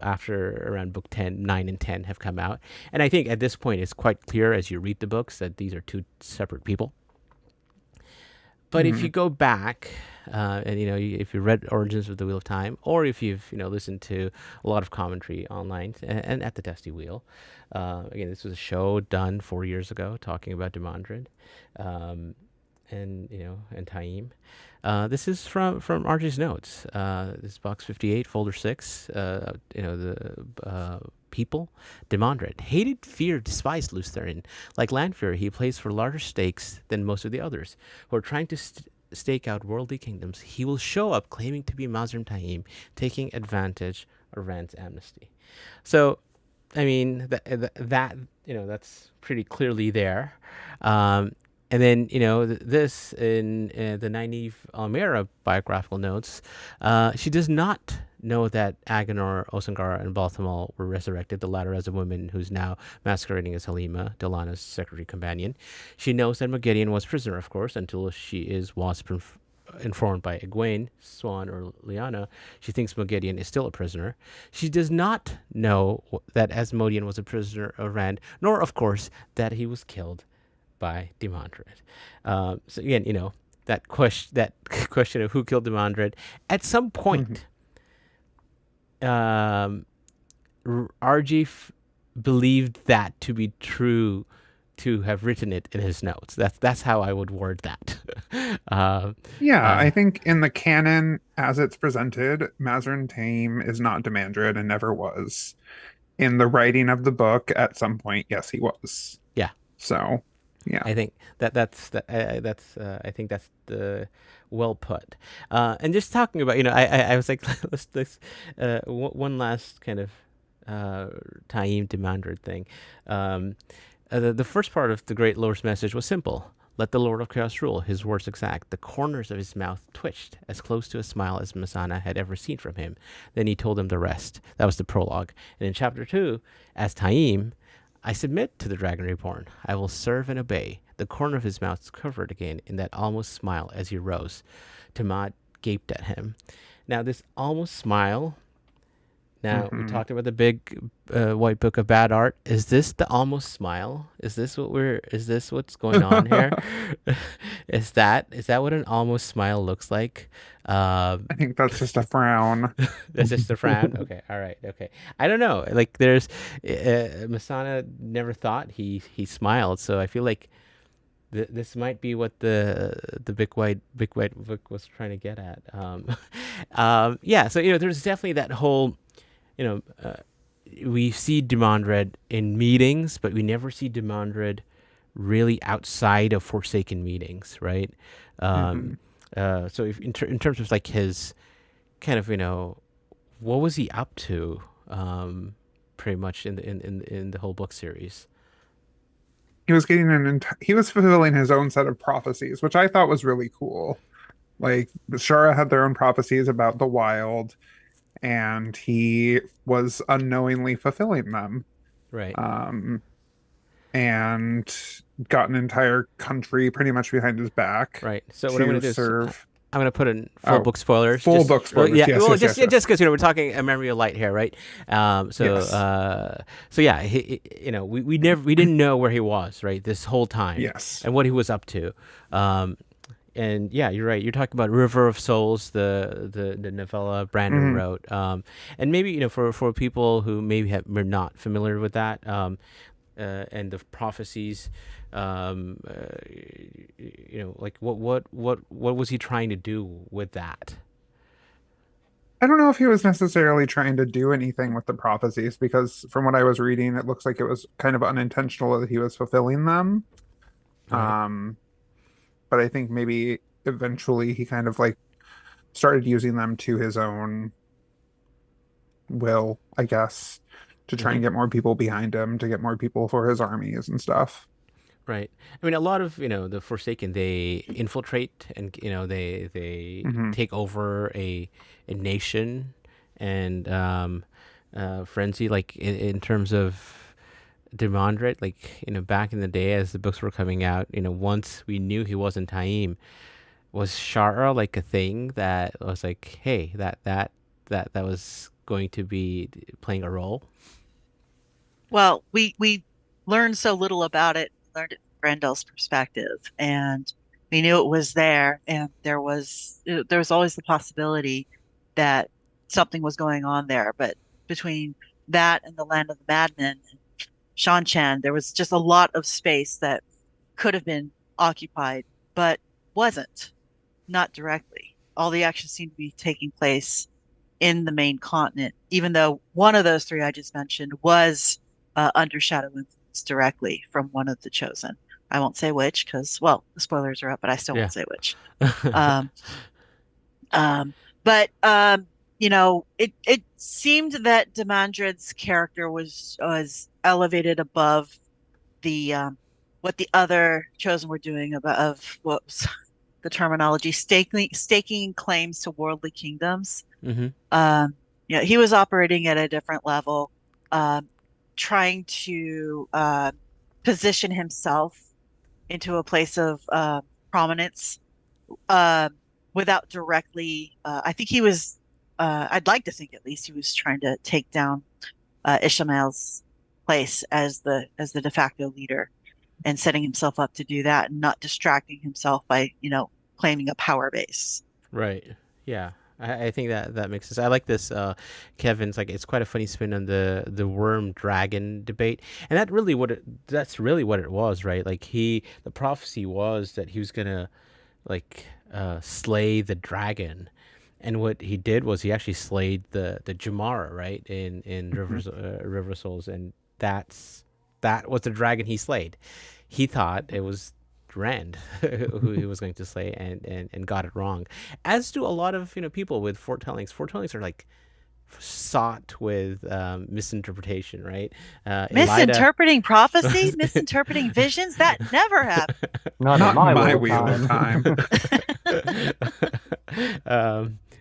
after around book 10, 9 and 10 have come out, and I think at this point it's quite clear as you read the books that these are two separate people. But if you go back, and if you read Origins of the Wheel of Time, or if you've listened to a lot of commentary online and at the Dusty Wheel, again, this was a show done 4 years ago talking about Demandred, and Taim. This is from RJ's notes. This is box 58, folder 6. The people? Demandred hated, feared, despised Lutheran. Like Lanfear, he plays for larger stakes than most of the others who are trying to stake out worldly kingdoms. He will show up claiming to be Mazrim Taim, taking advantage of Rand's amnesty. So, I mean, that that's pretty clearly there. And then, this in the Nynaeve Almera biographical notes, she does not know that Agenor, Osangara, and Balthamol were resurrected, the latter as a woman who's now masquerading as Halima, Delana's secretary companion. She knows that Moghedien was prisoner, of course, until she was informed by Egwene, Swan, or Lyanna. She thinks Moghedien is still a prisoner. She does not know that Asmodean was a prisoner of Rand, nor, of course, that he was killed by Demandred. So again, that question of who killed Demandred. At some point, RG believed that to be true, to have written it in his notes. That's how I would word that. I think in the canon as it's presented, Mazrim Taim is not Demandred and never was. In the writing of the book, at some point, yes, he was. Yeah. So, yeah. I think that's I think that's the well put. And just talking about, I was like, let's one last kind of Taim Demandred thing. The first part of the Great Lord's message was simple. Let the Lord of Chaos rule. His words exact. The corners of his mouth twitched, as close to a smile as Messana had ever seen from him. Then he told them the rest. That was the prologue. And in chapter 2, as Taim, I submit to the Dragon Reborn. I will serve and obey. The corner of his mouth covered again in that almost smile as he rose. Tamad gaped at him. Now, this almost smile. Now, we talked about the big white book of bad art. Is this the almost smile? Is this what's going on here? Is that what an almost smile looks like? I think that's just a frown. That's just a frown? Okay, all right, okay. I don't know. Like, there's Masana never thought he smiled, so I feel like this might be what the big white book was trying to get at. Yeah, so there's definitely that whole, we see Demandred in meetings, but we never see Demandred really outside of Forsaken meetings, right? So if in terms of like his kind of, what was he up to, pretty much in the whole book series? He was getting he was fulfilling his own set of prophecies, which I thought was really cool. Like, the Shara had their own prophecies about the wild, and he was unknowingly fulfilling them. Right. And got an entire country pretty much behind his back. Right. So what I'm going to do is I'm going to put in book spoilers. Book spoilers. Yeah. Yes, just because we're talking a memory of light here, right? So yeah, we didn't know where he was, right, this whole time. Yes. And what he was up to. And yeah, you're right. You're talking about River of Souls, the novella Brandon wrote. And maybe, for people who maybe were not familiar with that, and the prophecies, like what was he trying to do with that? I don't know if he was necessarily trying to do anything with the prophecies, because from what I was reading, it looks like it was kind of unintentional that he was fulfilling them. Right. But I think maybe eventually he kind of like started using them to his own will, I guess, to try and get more people behind him, to get more people for his armies and stuff. Right. I mean, a lot of, the Forsaken, they infiltrate and, they take over a nation and frenzy, like in terms of Demandred, like, back in the day as the books were coming out, once we knew he wasn't Taim, was Shara like a thing that was like, hey, that was going to be playing a role? Well, we learned so little about it. We learned it from Grendel's perspective, and we knew it was there, and there was always the possibility that something was going on there. But between that and the Land of the Madmen, Shan-Chan, there was just a lot of space that could have been occupied, but wasn't, not directly. All the action seemed to be taking place in the main continent, even though one of those three I just mentioned was under shadow influence directly from one of the chosen. I won't say which because, well, the spoilers are up, but I still Yeah. won't say which. Um, um, but it seemed that Demandred's character was elevated above the what the other chosen were doing of what was the terminology staking claims to worldly kingdoms. Mm-hmm. Um, he was operating at a different level, um, trying to position himself into a place of prominence uh, without directly. I think he was. I'd like to think at least he was trying to take down Ishmael's place as the de facto leader and setting himself up to do that and not distracting himself by claiming a power base. Right. Yeah. I think that makes sense. I like this. Kevin's like it's quite a funny spin on the worm dragon debate, and that's really what it was, right? Like the prophecy was that he was gonna like slay the dragon, and what he did was he actually slayed the Jamara, right? In River Souls, and that was the dragon he slayed. He thought it was Rand who he was going to slay, and got it wrong, as do a lot of people with foretellings. Foretellings are like sought with misinterpretation, right? Misinterpreting prophecies, misinterpreting visions, that never happened. Not Not in my wheel wheel of time.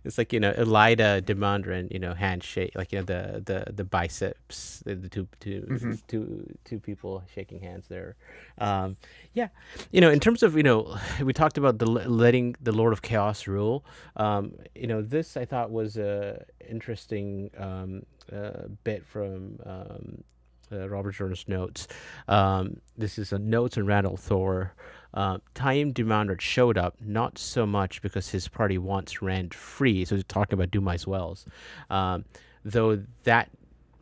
It's like Elida Demandred, handshake, like the biceps, the two people shaking hands there. Yeah, in terms of we talked about letting the Lord of Chaos rule. This I thought was a interesting bit from Robert Jordan's notes. This is a notes on Randall Thor. Taim Demandred showed up not so much because his party wants Rand free, so he's talking about Dumai's Wells, though that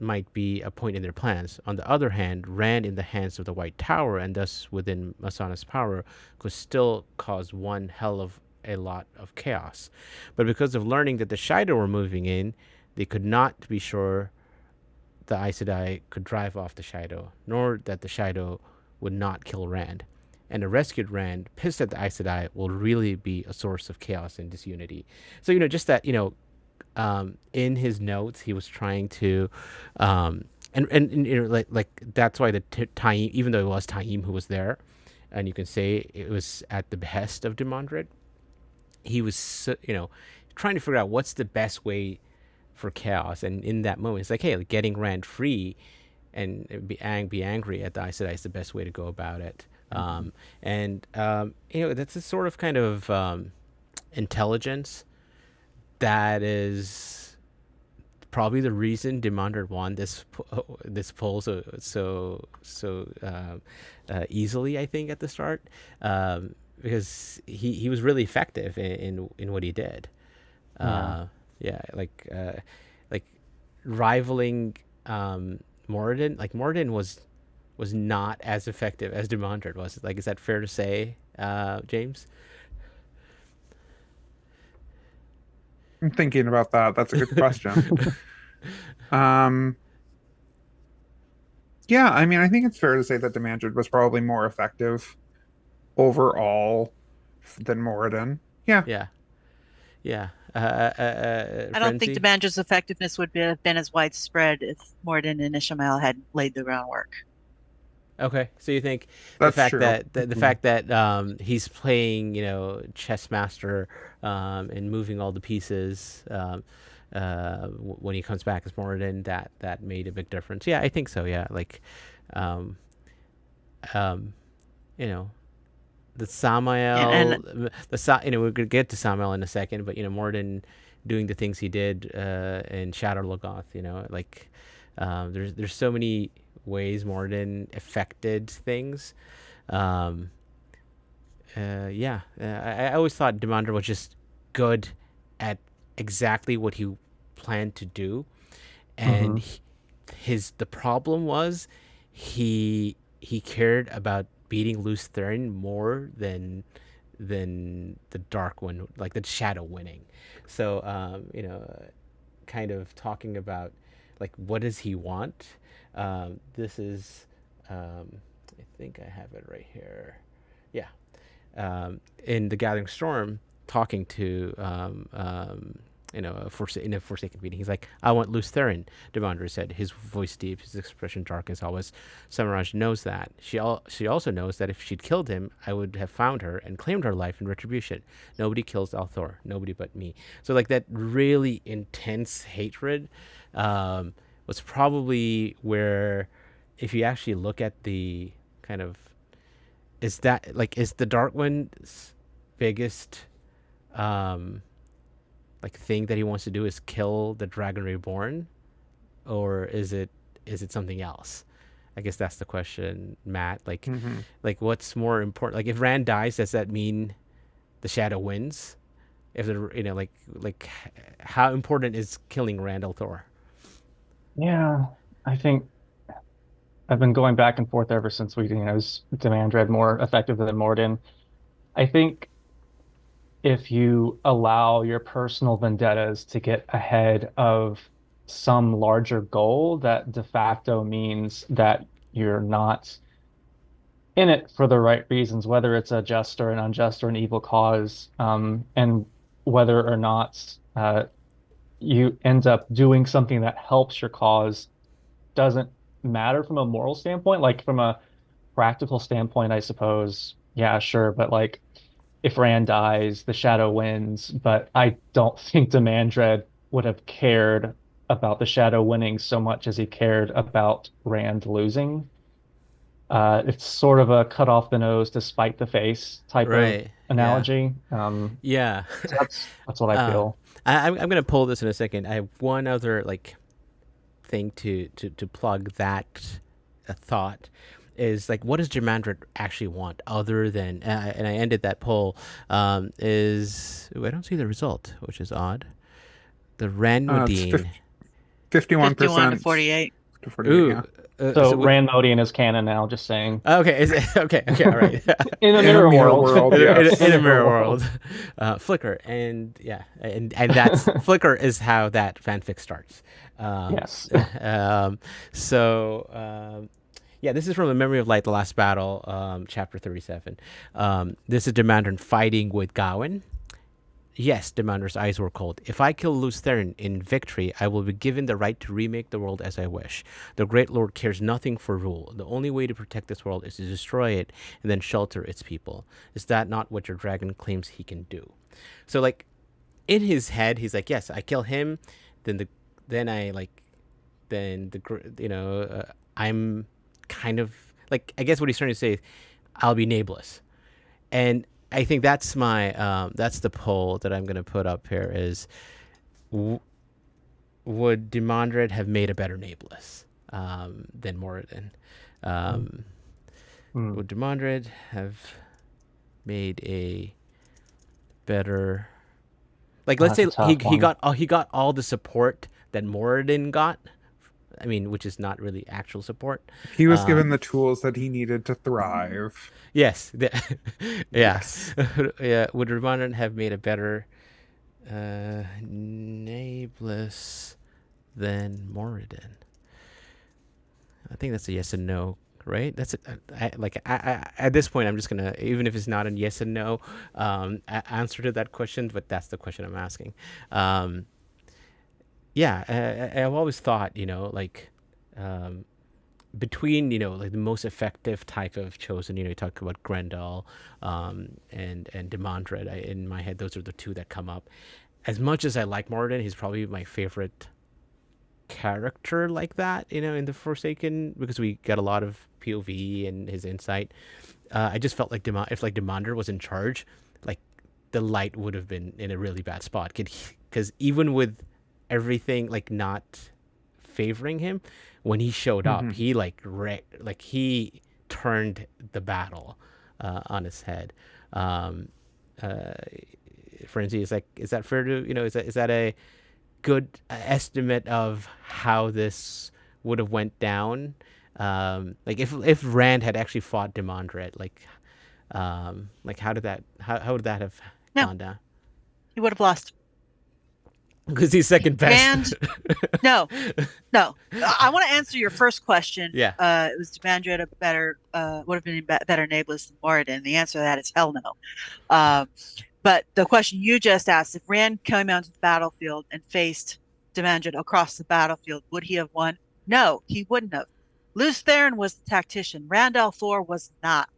might be a point in their plans. On the other hand, Rand in the hands of the White Tower and thus within Masana's power could still cause one hell of a lot of chaos. But because of learning that the Shido were moving in, they could not be sure the Aes Sedai could drive off the Shido, nor that the Shido would not kill Rand. And a rescued Rand, pissed at the Aes Sedai, will really be a source of chaos and disunity. So, just that, in his notes, he was trying to, and like that's why the Taim, even though it was Taim who was there, and you can say it was at the behest of Demandred, he was, trying to figure out what's the best way for chaos. And in that moment, it's like, hey, getting Rand free and be angry at the Aes Sedai is the best way to go about it. That's a sort of kind of intelligence that is probably the reason Demandred won this poll so easily, I think, at the start, because he was really effective in what he did. Like rivaling Moradin. Like Moradin was not as effective as Demandred was. Like, is that fair to say, James? I'm thinking about that. That's a good question. Yeah, I mean, I think it's fair to say that Demandred was probably more effective overall than Moradin. Yeah. I don't think Demandred's effectiveness would have been as widespread if Moradin and Ishmael had laid the groundwork. Okay, so you think That's the fact true. that the fact that he's playing, chess master, and moving all the pieces, when he comes back as Moradin, that made a big difference. Yeah, I think so. Yeah, like, the Sammael, we're gonna get to Sammael in a second, but Moradin doing the things he did in Shadow Logoth, like, there's so many ways Moradin affected things. I always thought Demandred was just good at exactly what he planned to do, and the problem was he cared about beating Lews Therin more than the Dark one, like the Shadow winning. So kind of talking about like what does he want. This is, I think I have it right here. Yeah, in the Gathering Storm, talking to in a Forsaken meeting, he's like, "I want Lutheran." Demandred said, his voice deep, his expression dark as always. Samaraj knows that. She also knows that if she'd killed him, I would have found her and claimed her life in retribution. Nobody kills Althor, nobody but me. So like that really intense hatred was probably where, if you actually look at the kind of, is the Dark One's biggest like thing that he wants to do is kill the Dragon Reborn, or is it something else? I guess that's the question, Matt. Like, like what's more important? Like, if Rand dies, does that mean the Shadow wins? If the like how important is killing Rand al'Thor? Yeah, I think I've been going back and forth ever since is Demandred more effective than Morden. I think if you allow your personal vendettas to get ahead of some larger goal, that de facto means that you're not in it for the right reasons, whether it's a just or an unjust or an evil cause, and whether or not you end up doing something that helps your cause doesn't matter from a moral standpoint. Like from a practical standpoint, I suppose, yeah, sure. But like if Rand dies, the Shadow wins. But I don't think Demandred would have cared about the Shadow winning so much as he cared about Rand losing. It's sort of a cut off the nose to spite the face type of analogy. Yeah. So that's what I feel. I'm gonna pull this in a second. I have one other like thing to plug that thought is like, what does Demandred actually want other than and I ended that poll is I don't see the result, which is odd. The Ranmodine 51% 51 to 48. to 48, yeah. So Rand Modian is canon now, just saying. Okay, okay, all right. In a mirror world. Yes. In a mirror world. Flickr, and that's Flickr is how that fanfic starts. Yes. Yeah, this is from A Memory of Light, The Last Battle, chapter 37. This is Demandred fighting with Gawain. Yes, Demandred's eyes were cold. If I kill Lews Therin in victory, I will be given the right to remake the world as I wish. The Great Lord cares nothing for rule. The only way to protect this world is to destroy it and then shelter its people. Is that not what your dragon claims he can do? So, like, in his head, he's like, yes, I kill him, I'm kind of, like, I guess what he's trying to say is, I'll be nameless. And I think that's my that's the poll that I'm going to put up here is would Demandred have made a better nameless than Moradin? Would Demandred have made a better, like, let's say he got all the support that Moradin got. I mean, which is not really actual support. He was given the tools that he needed to thrive. Yes. Yeah. Yes. Yeah. Would Demandred have made a better nameless than Moradin? I think that's a yes and no, right? That's at this point, I'm just gonna, even if it's not a yes and no answer to that question, but that's the question I'm asking. Yeah, I've always thought, like, between, like the most effective type of chosen, you talk about Grendel and Demandred. In my head, those are the two that come up. As much as I like Moradin, he's probably my favorite character like that, in the Forsaken, because we got a lot of POV and his insight. I just felt like if Demandred was in charge, like the light would have been in a really bad spot. Because even with everything like not favoring him, when he showed up, he he turned the battle on its head. Frenzy is like, is that fair to, is that a good estimate of how this would have went down? Like if Rand had actually fought Demandred, how would that have gone down? He would have lost. Because he's second best. And no. I want to answer your first question. Yeah. It was Demandred a better would have been better nameless than Moradin. The answer to that is hell no. But the question you just asked, if Rand came onto the battlefield and faced Demandred across the battlefield, would he have won? No, he wouldn't have. Lews Therin was the tactician. Rand al'Thor was not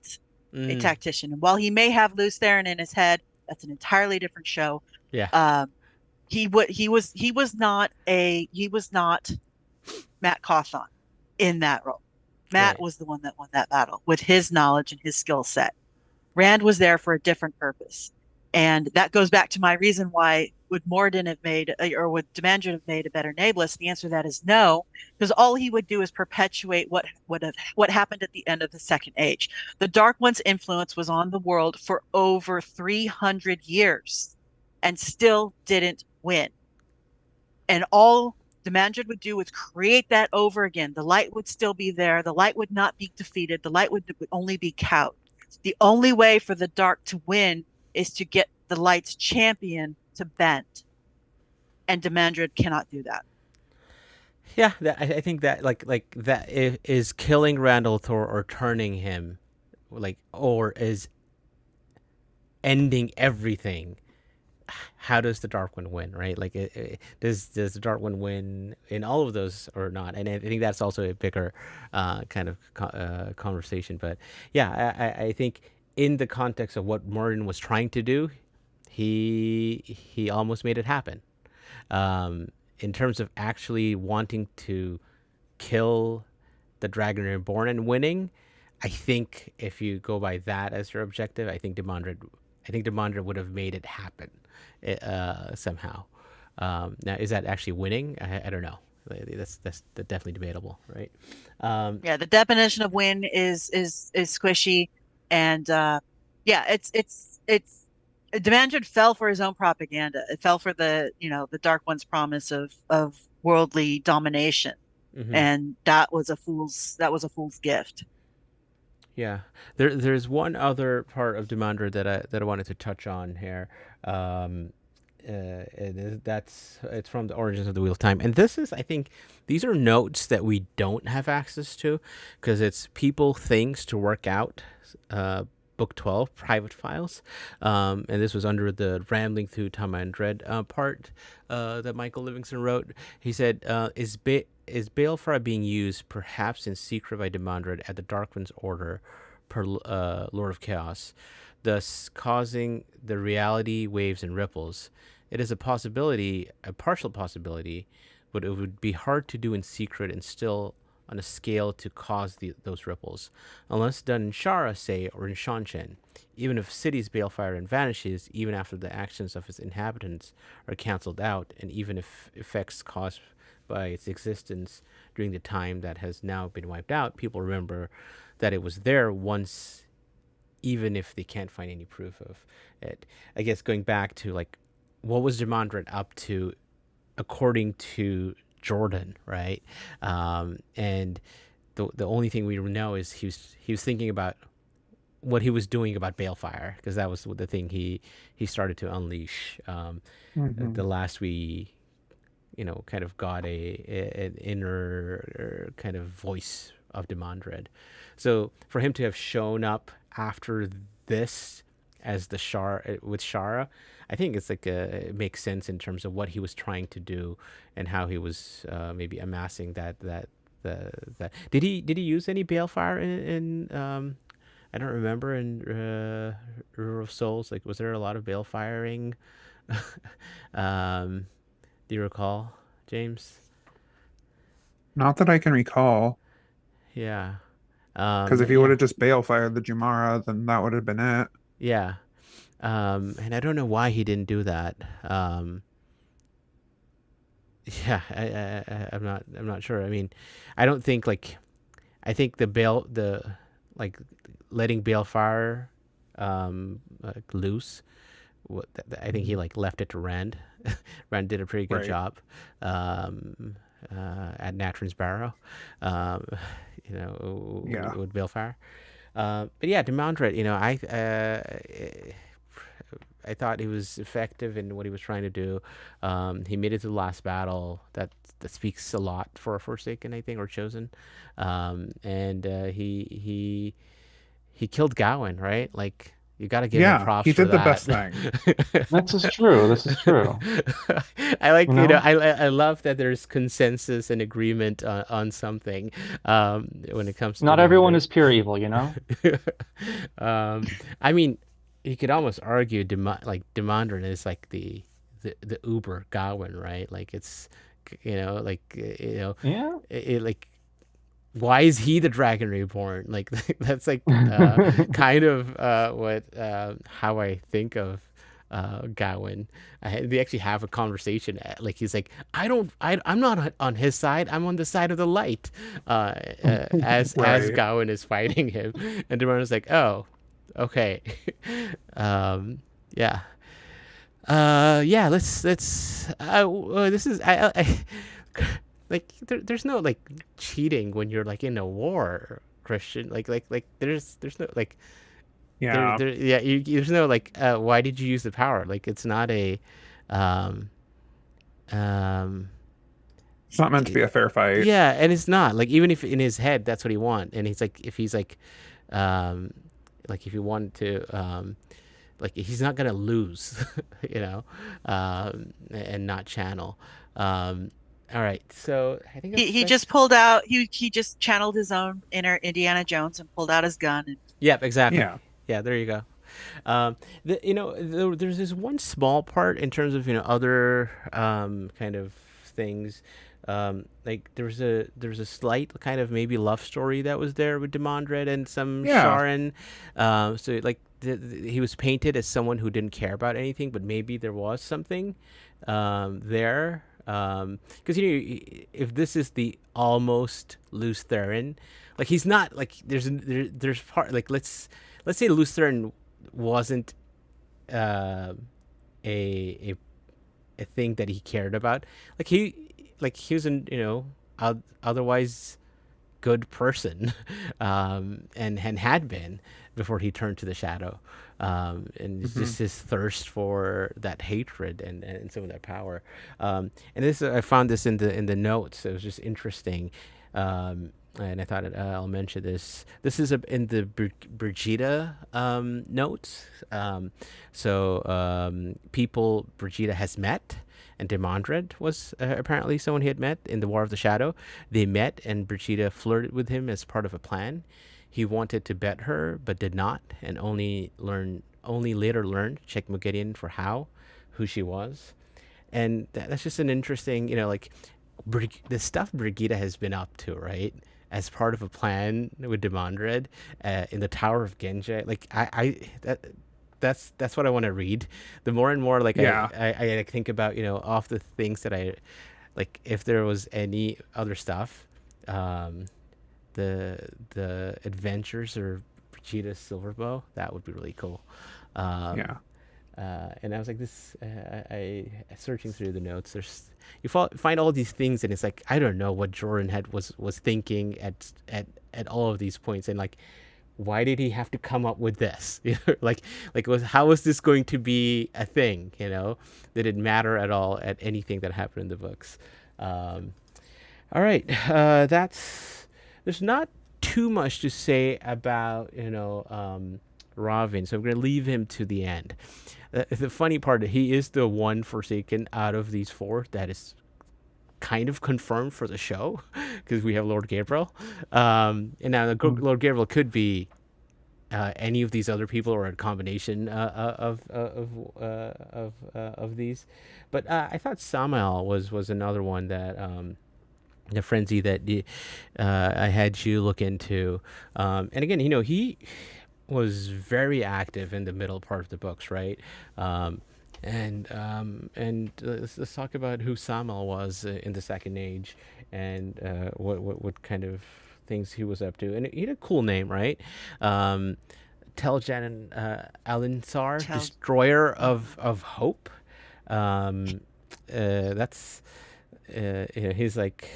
a tactician. And while he may have Lews Therin in his head, that's an entirely different show. Yeah. He was not Matt Cawthon in that role. Matt was the one that won that battle with his knowledge and his skill set. Rand was there for a different purpose. And that goes back to my reason why would Moradin have made, or would Demandred have made a better Nameless? The answer to that is no, because all he would do is perpetuate what happened at the end of the Second Age. The Dark One's influence was on the world for over 300 years and still didn't win. And all Demandred would do was create that over again. The light would still be there. The light would not be defeated. The light would only be cowed. The only way for the dark to win is to get the light's champion to bend. And Demandred cannot do that. Yeah, I think that like that is killing Rand al'Thor or turning him, or is ending everything. How does the Dark One win, right? Does the Dark One win in all of those or not? And I think that's also a bigger kind of conversation. But yeah, I think in the context of what Moradin was trying to do, he almost made it happen. In terms of actually wanting to kill the Dragon Reborn and winning, I think if you go by that as your objective, I think Demandred would have made it happen somehow. Now, is that actually winning? I don't know. That's definitely debatable, right? Yeah, the definition of win is squishy, and it's Demandred fell for his own propaganda. It fell for the Dark One's promise of worldly domination, and that was a fool's gift. Yeah, there's one other part of Demandred that I wanted to touch on here. It's from the Origins of the Wheel of Time, and this is, I think, these are notes that we don't have access to because it's people things to work out. Book 12, private files, and this was under the rambling through Demandred part that Michael Livingston wrote. He said, "Is Balefire being used, perhaps in secret by Demandred at the Dark One's order, per Lord of Chaos, thus causing the reality waves and ripples? It is a possibility, a partial possibility, but it would be hard to do in secret and still on a scale to cause those ripples, unless done in Shara, say, or in Shanshan. Even if a city's balefire and vanishes, even after the actions of its inhabitants are cancelled out, and even if effects caused by its existence during the time that has now been wiped out, people remember that it was there once, even if they can't find any proof of it." I guess going back to what was Demandred up to according to Jordan, right? And the only thing we know is he was thinking about what he was doing about balefire, because that was the thing he started to unleash. The last we kind of got an inner kind of voice of Demandred. So for him to have shown up after this as the with Shara, I think it's it makes sense in terms of what he was trying to do and how he was maybe amassing that. Did he use any balefire in I don't remember, in River of Souls? Was there a lot of balefiring? Do you recall, James? Not that I can recall. Yeah. Because if he would have just balefired the Jumara, then that would have been it. Yeah. And I don't know why he didn't do that. Yeah, I'm not sure. I mean, I don't think I think letting balefire loose. I think he left it to Rand. Rand did a pretty good job at Natrin's Barrow. With balefire. But yeah, Demandred. I thought he was effective in what he was trying to do. He made it to the last battle. That speaks a lot for a Forsaken, I think, or Chosen. And he killed Gawain, right? Like, you got to give him Yeah, props he for did the that. best thing. This is true. This is true. I like, You know? I love that there's consensus and agreement on something when it comes to Not everyone Demandred. is pure evil, you know? I mean, you could almost argue Demandred is like the Uber Gawain, right? Like, it's, like, Yeah. like, why is he the Dragon Reborn? Like, that's like kind of what how I think of Gawain. They actually have a conversation. Like, he's like, I'm not on his side. I'm on the side of the light. As Right. Gawain is fighting him, and Demandred's like, oh, okay, yeah. Yeah, let's this is I like, there's no like cheating when you're like in a war, Christian. Like there's no like Yeah. yeah, there's no like why did you use the power? Like, it's not a um um It's not meant to be a fair fight. yeah, and it's not like, even if in his head that's what he want, and he's like, if he's um like if he wanted to like, he's not gonna lose, you know, and not channel. All right, so I think He just pulled out. He just channeled his own inner Indiana Jones and pulled out his gun. And Yep, exactly. Yeah. Yeah, there you go. There's this one small part in terms of other kind of things. Like, there's a slight kind of maybe love story that was there with Demandred and some Yeah. Sharon. So like he was painted as someone who didn't care about anything, but maybe there was something there. Because if this is the almost Lews Therin, like, he's not like, there's part, like, let's say Lews Therin wasn't a thing that he cared about. He was an otherwise good person, and had been before he turned to the shadow, and it's just his thirst for that hatred and some of that power. And this, I found this in the notes. It was just interesting. And I thought I'll mention this. This is in the Brigida notes. People Brigida has met, and Demandred was apparently someone he had met in the War of the Shadow. They met, and Brigida flirted with him as part of a plan. He wanted to bet her, but did not, and only later learned, check Mugidian for who she was. And that's just an interesting, like, the stuff Brigida has been up to, right? As part of a plan with Demandred in the Tower of Genja. Like, that's what I want to read. The more and more, like, Yeah. I think about, off the things that I like, if there was any other stuff, the adventures of Brigida's Silverbow, that would be really cool. Yeah. And I was like, I searching through the notes. You find all these things, and it's like, I don't know what Jordan was thinking at all of these points, and like, why did he have to come up with this? How was this going to be a thing? Did it matter at all at anything that happened in the books? All right, there's not too much to say about Rahvin, so I'm going to leave him to the end. The funny part, he is the one Forsaken out of these four that is kind of confirmed for the show, because we have Lord Gabriel, and now Lord Gabriel could be any of these other people, or a combination of these. But I thought Sammael was another one that the frenzy that I had you look into, and again, he was very active in the middle part of the books, right? And let's talk about who Sammael was in the Second Age, and what kind of things he was up to. And he had a cool name, right? Teljan Alinsar, Destroyer of Hope. That's he's like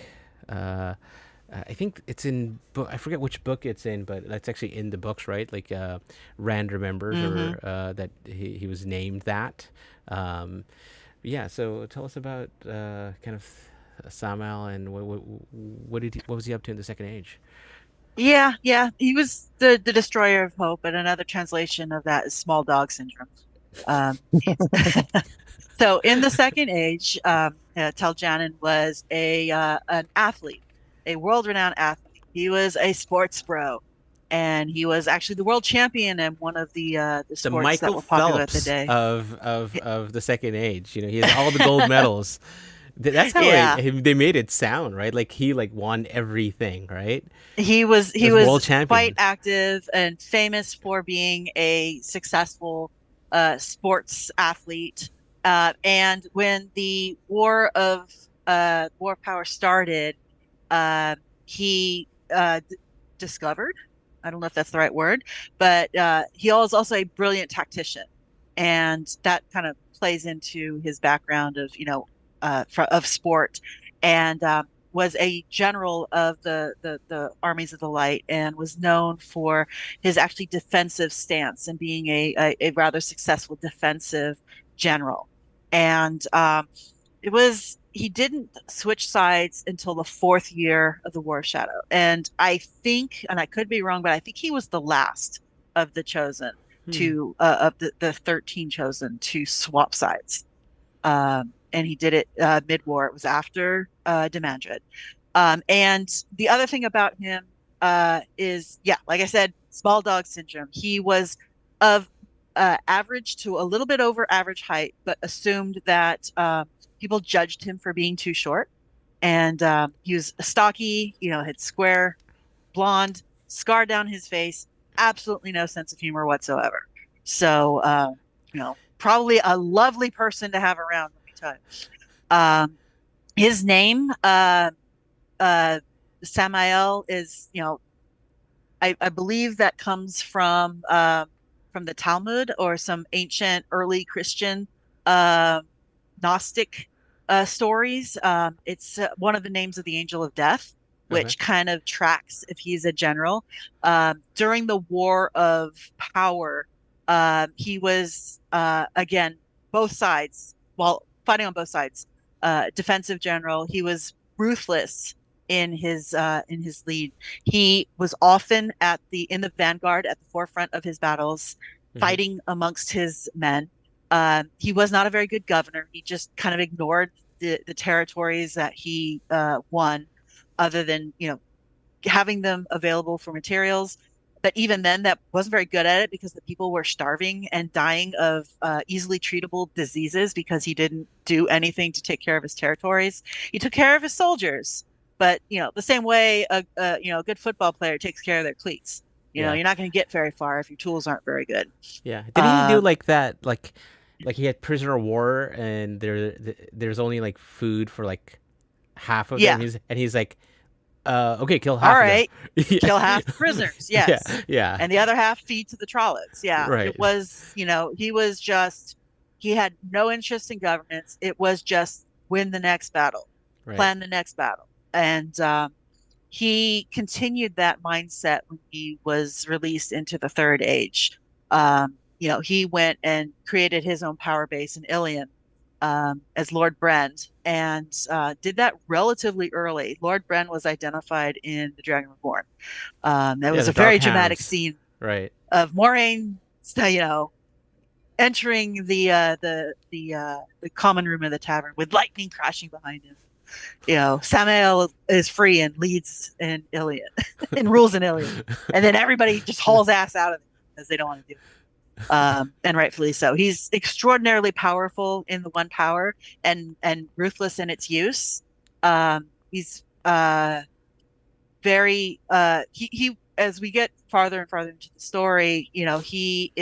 I think it's in book. I forget which book it's in, but that's actually in the books, right? Like Rand remembers, Mm-hmm. or that he was named that. Yeah. So tell us about kind of Sammael, and what was he up to in the Second Age? Yeah, yeah. He was the destroyer of hope, and another translation of that is small dog syndrome. He's so in the Second Age, Tel'Janin was a an athlete, a world-renowned athlete. He was a sports bro, and he was actually the world champion in one of the The sports that Michael were popular at the Phelps day. of the Second Age. You know, he has all the gold medals. That's how Yeah, they made it sound, right? Like he like won everything, right? he Was was world quite champion. active and famous for being a successful sports athlete. And when the War of Power started, uh, he discovered, I don't know if that's the right word, but he was also a brilliant tactician, and that kind of plays into his background of of sport, and was a general of the armies of the light, and was known for his actually defensive stance and being a rather successful defensive general. And it was he didn't switch sides until the fourth year of the War of Shadow. And I think, and I could be wrong, but I think he was the last of the chosen Hmm. to of the 13 chosen to swap sides. And he did it mid-war. It was after Demandred. And the other thing about him is, yeah, like I said, small dog syndrome. He was of average to a little bit over average height, but assumed that people judged him for being too short. And he was stocky, had square, blonde, scar down his face, absolutely no sense of humor whatsoever. So, probably a lovely person to have around, let me tell you. His name, uh, Sammael, is, I believe that comes from the Talmud or some ancient early Christian uh, Gnostic stories. It's one of the names of the angel of death, Okay. which kind of tracks if he's a general. During the War of Power, he was again both sides while fighting on both sides. Defensive general. He was ruthless in his lead. He was often in the vanguard at the forefront of his battles, Hmm. fighting amongst his men. He was not a very good governor. He just kind of ignored the territories that he won, other than having them available for materials. But even then, that wasn't very good at it because the people were starving and dying of easily treatable diseases because he didn't do anything to take care of his territories. He took care of his soldiers, but the same way a good football player takes care of their cleats. Yeah. You're not going to get very far if your tools aren't very good. Yeah. Did he do Um, like that? Like he had prisoner of war, and there's only like food for like half of them. yeah, He's like, okay, kill all half of them. right, Yeah. kill half the prisoners, Yeah. yes, Yeah. and the other half feed to the Trollocs. Yeah, it Right. was, he had no interest in governance. It was just win the next battle, Right. plan the next battle. And he continued that mindset when he was released into the Third Age. He went and created his own power base in Ilion as Lord Brand, and did that relatively early. Lord Brand was identified in The Dragon Reborn. That Yeah. was The a Dark very dramatic Hounds. scene Right. of Moraine, entering the common room of the tavern with lightning crashing behind him. Sammael is free and leads in Ilion and rules in Ilion, and then everybody just hauls ass out of it because they don't want to do it. And rightfully so. He's extraordinarily powerful in the one power, and ruthless in its use. He's very he as we get farther and farther into the story, he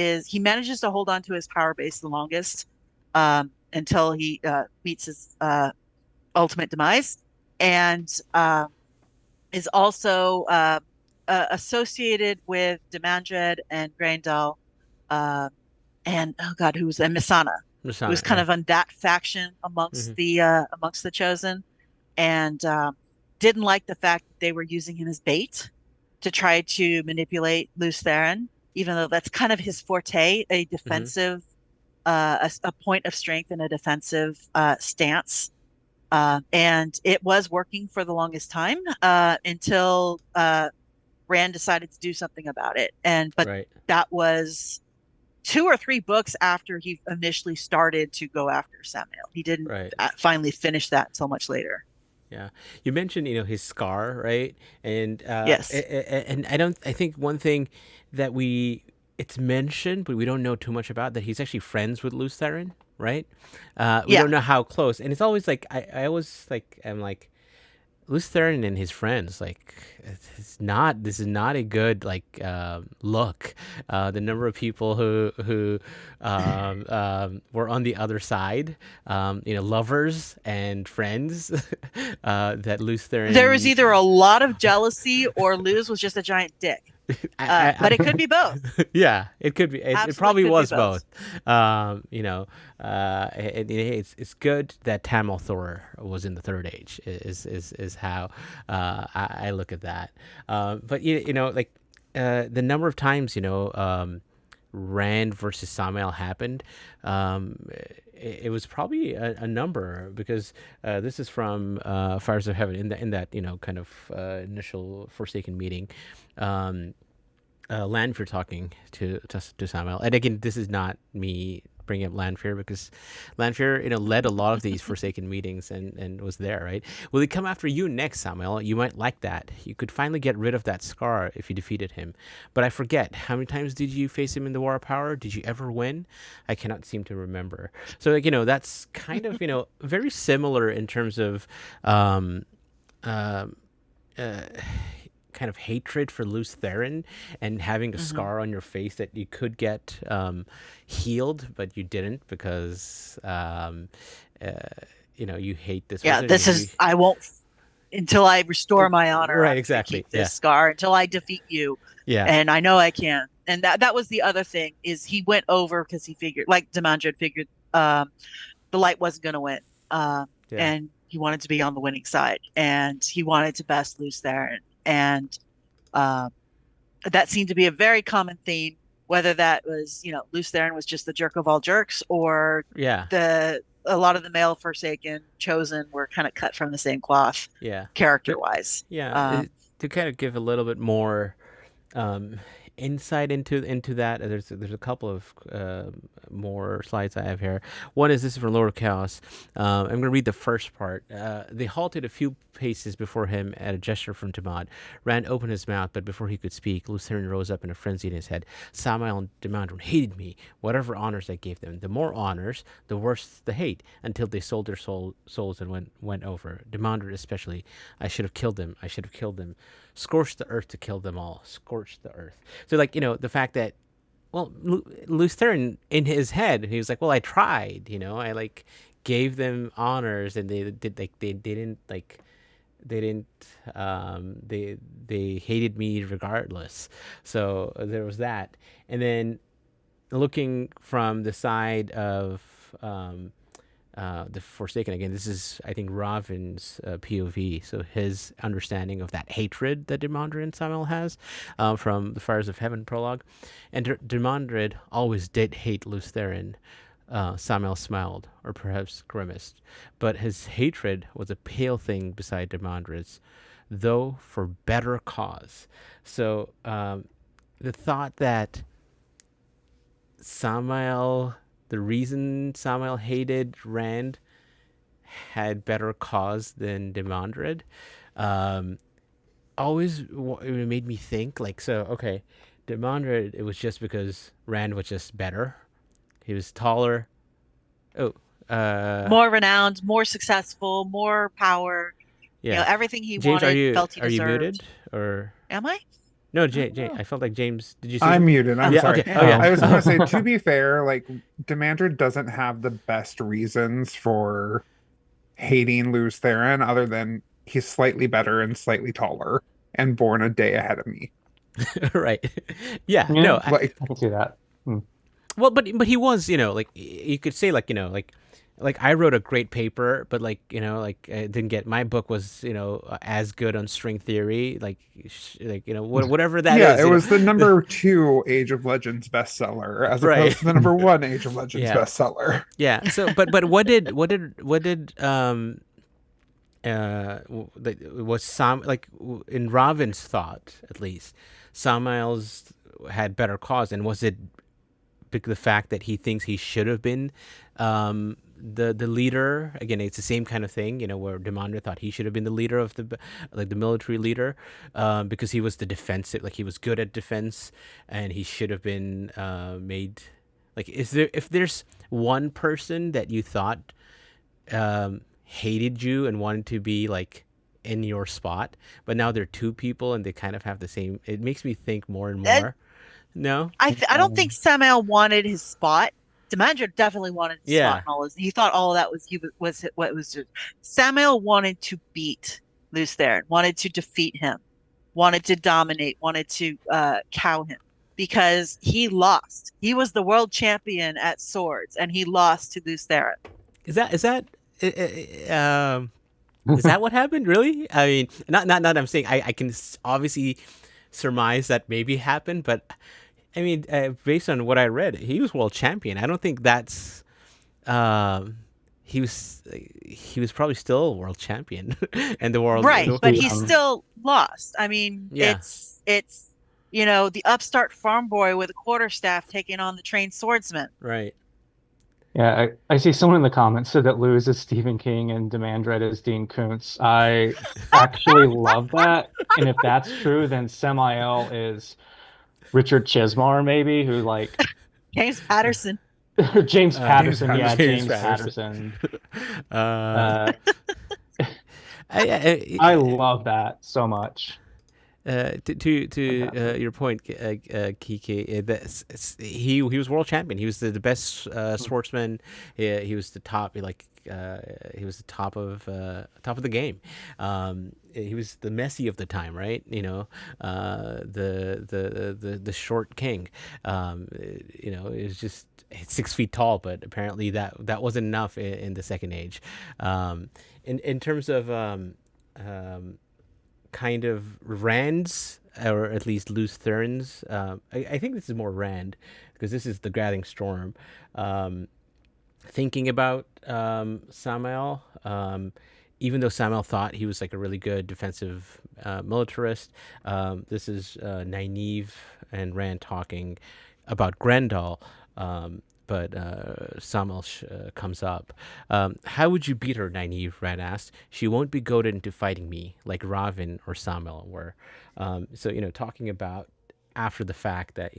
manages to hold on to his power base the longest, until he meets his ultimate demise, and is also associated with Demandred and Graendal, uh, and oh god, who's and Missana, who was Masana. kind Yeah. of on that faction Hmm. amongst the chosen, and didn't like the fact that they were using him as bait to try to manipulate Lews Therin, even though that's kind of his forte, a defensive, a point of strength and a defensive stance. And it was working for the longest time until Rand decided to do something about it. But that was 2 or 3 books after he initially started to go after Sammael. He didn't finally finish that until much later. Yeah, you mentioned his scar, right? And yes, and I think one thing that it's mentioned, but we don't know too much about, that he's actually friends with Lews Therin, right? We don't know how close, and it's always like I always like I'm like, Lews Therin and his friends, like, this is not a good look. The number of people who were on the other side, lovers and friends, that Lews Therin. There was either a lot of jealousy or Lews was just a giant dick. But it could be both. Yeah, it could be. It probably was both. It's good that Tam Thor was in the Third Age. Is how I look at that. But the number of times Rand versus Sammael happened. It was probably a number, because this is from Fires of Heaven in that kind of initial Forsaken meeting. Lanfear talking to Sammael, and again, this is not me bringing up Lanfear, because Lanfear led a lot of these Forsaken meetings and was there, right? Will he come after you next, Sammael? You might like that. You could finally get rid of that scar if you defeated him. But I forget, how many times did you face him in the War of Power? Did you ever win? I cannot seem to remember. So that's kind of very similar in terms of kind of hatred for Lews Therin, and having a scar on your face that you could get healed, but you didn't, because you hate this. Yeah, I won't until I restore my honor. Right, exactly. Keep this scar until I defeat you. Yeah, and I know I can. And that was the other thing, is he went over because he figured, like Demandred figured, the light wasn't going to win, and he wanted to be on the winning side, and he wanted to best Lews Therin. And that seemed to be a very common theme, whether that was, Lews Therin was just the jerk of all jerks, or a lot of the male Forsaken chosen were kind of cut from the same cloth, character-wise. To kind of give a little bit more insight into that, there's a couple of more slides I have here. One is, this is from Lord of Chaos. I'm going to read the first part. They halted a few paces before him at a gesture from Demandred. Rand opened his mouth, but before he could speak, Lews Therin rose up in a frenzy in his head. Sammael and Demandred hated me, whatever honors I gave them. The more honors, the worse the hate, until they sold their souls and went over. Demandred especially. I should have killed them. Scorched the earth to kill them all. Scorched the earth. So, the fact that, well, Lews Therin, in his head, he was like, well, I tried, I gave them honors, and they hated me regardless. So there was that. And then looking from the side of the Forsaken, again, this is, I think, Rahvin's POV, so his understanding of that hatred that Demandred and Sammael has, from the Fires of Heaven prologue. And Demandred always did hate Lews Therin. Sammael smiled, or perhaps grimaced, but his hatred was a pale thing beside Demandred's, though for better cause. So the thought that the reason Sammael hated Rand had better cause than Demandred, always made me think, Demandred, it was just because Rand was just better. He was taller. More renowned, more successful, more power. Yeah. Everything he James, wanted, felt he deserved. Are you muted? Or am I? No, James. I felt like James. Did you see I'm muted. I'm sorry. Okay. Oh, yeah. I was going to say, to be fair, Demandred doesn't have the best reasons for hating Lews Therin, other than he's slightly better and slightly taller and born a day ahead of me. Right. Yeah. No, I can see that. Well, but he was, you could say, like I wrote a great paper, but like I didn't get my book was as good on string theory, whatever that Yeah, is. it was the number 2 Age of Legends bestseller as Right. opposed to the number 1 Age of Legends Yeah. bestseller. Yeah. So, but what did was Sam like in Rahvin's thought at least, Sammael's had better cause, and was it the fact that he thinks he should have been the leader? Again, it's the same kind of thing, where Demandred thought he should have been the leader of the military leader, because he was the defensive, like he was good at defense, and he should have been made. Like, if there's one person that you thought hated you and wanted to be like in your spot, but now they're two people and they kind of have the same, it makes me think more and more. No, I don't think Sammael wanted his spot. Demandred definitely wanted his spot. Yeah. And all this. He thought all of that was what was just. Sammael wanted to beat Lews Therin, wanted to defeat him, wanted to dominate, wanted to cow him, because he lost. He was the world champion at swords, and he lost to Lews Therin. Is that what happened? Really? I mean, not. I'm saying I can obviously surmise that maybe happened, but I mean, based on what I read, he was world champion. I don't think that's. He was probably still world champion, and the world right, but he still lost. I mean, yeah. it's the upstart farm boy with a quarterstaff taking on the trained swordsman. Right. Yeah, I see someone in the comments said that Lews is Stephen King and Demandred is Dean Koontz. I actually love that. And if that's true, then Sammael is Richard Chizmar, maybe, who like James Patterson. James Patterson, yeah, James Patterson. I love that so much. To your point, Kike, he was world champion. He was the best swordsman. He was the top, he was the top of the game. He was the Messi of the time, right? The short king. It was just 6 feet tall, but apparently that wasn't enough in the Second Age. In terms of kind of Rand's, or at least Lews Therin's. I think this is more Rand, because this is the Gathering Storm. Thinking about Sammael, even though Sammael thought he was like a really good defensive militarist, this is Nynaeve and Rand talking about Grendel. But Sammael comes up. How would you beat her, Nynaeve? Rand asked. She won't be goaded into fighting me like Rahvin or Sammael were. So, talking about after the fact that,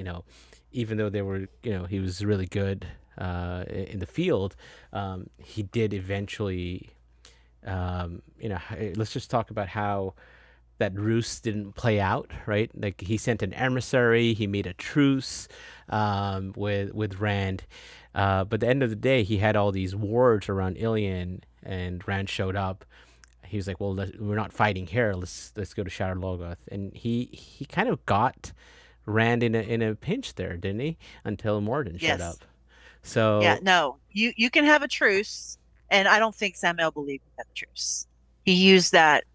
even though they were, he was really good in the field, he did eventually, let's just talk about how that ruse didn't play out, right? Like, he sent an emissary, he made a truce with Rand, but at the end of the day, he had all these wards around Ilion, and Rand showed up. He was like, "Well, we're not fighting here. Let's go to Shadar Logoth," and he kind of got Rand in a pinch there, didn't he? Until Morden showed up. So yeah, no, you can have a truce, and I don't think Sammael believed in that truce. He used that.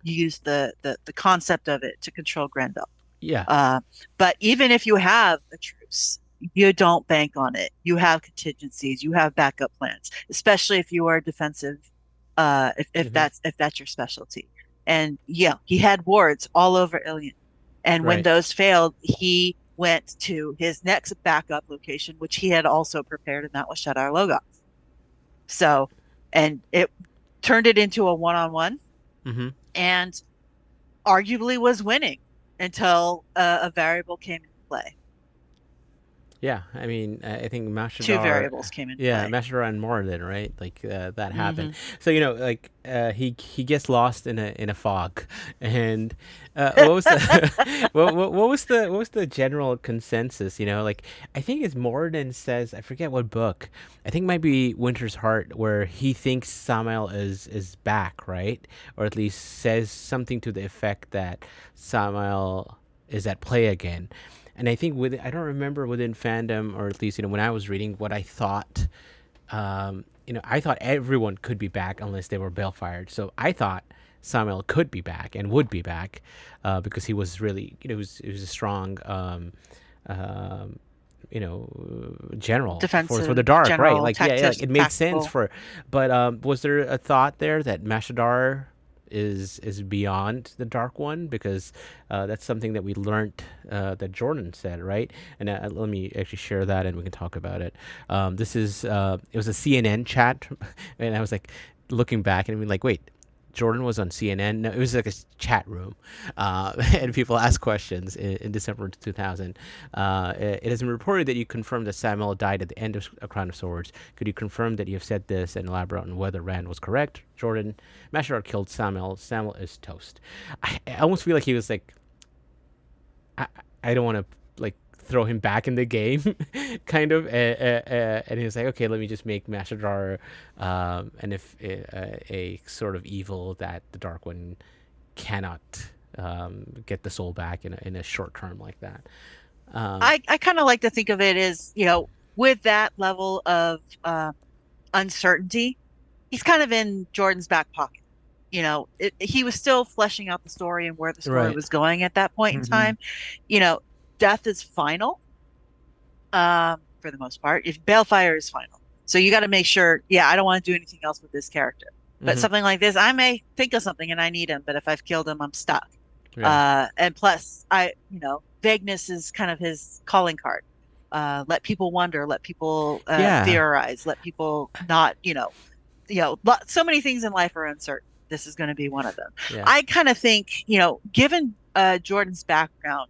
Use the concept of it to control Grendel. Yeah. But even if you have a truce, you don't bank on it. You have contingencies. You have backup plans, especially if you are defensive. If that's your specialty. And yeah, he had wards all over Ilion, and when those failed, he went to his next backup location, which he had also prepared, and that was Shadar Logoth. So, and it turned it into a one-on-one. Mm-hmm. And arguably was winning until a variable came into play. Yeah, I mean, I think Mashadar... 2 variables came into play. Yeah, Mashadar and Morden, right? Like, that happened. So, he gets lost in a fog. And what was the what was the general consensus? Like, I think it's Morden says, I forget what book. I think it might be Winter's Heart, where he thinks Sammael is back, right? Or at least says something to the effect that Sammael is at play again. And I think I don't remember within fandom, or at least when I was reading, what I thought I thought everyone could be back unless they were bail-fired. So I thought Sammael could be back and would be back because he was really, he was a strong, general Defensive, for the dark, general, right? Like, like, it made sense tactical. but was there a thought there that Mashadar is beyond the Dark One? Because that's something that we learned that Jordan said, right? And let me actually share that, and we can talk about it. This is it was a CNN chat, and I was like looking back and I'm like, wait. Jordan was on CNN. No, it was like a chat room, and people asked questions in December 2000. It has been reported that you confirmed that Sammael died at the end of A Crown of Swords. Could you confirm that you have said this and elaborate on whether Rand was correct? Jordan, Mashadar killed Sammael. Sammael is toast. I almost feel like he was like, I don't want to like throw him back in the game, kind of. And he was like, okay, let me just make Mashadar a sort of evil that the Dark One cannot get the soul back in a short term like that. I kind of like to think of it as, with that level of uncertainty, he's kind of in Jordan's back pocket. He was still fleshing out the story and where the story was going at that point in time. Death is final, for the most part. If Balefire is final, so you got to make sure. Yeah, I don't want to do anything else with this character. But something like this, I may think of something and I need him. But if I've killed him, I'm stuck. Yeah. And plus, vagueness is kind of his calling card. Let people wonder. Let people theorize. Let people not. So many things in life are uncertain. This is going to be one of them. Yeah. I kind of think, given Jordan's background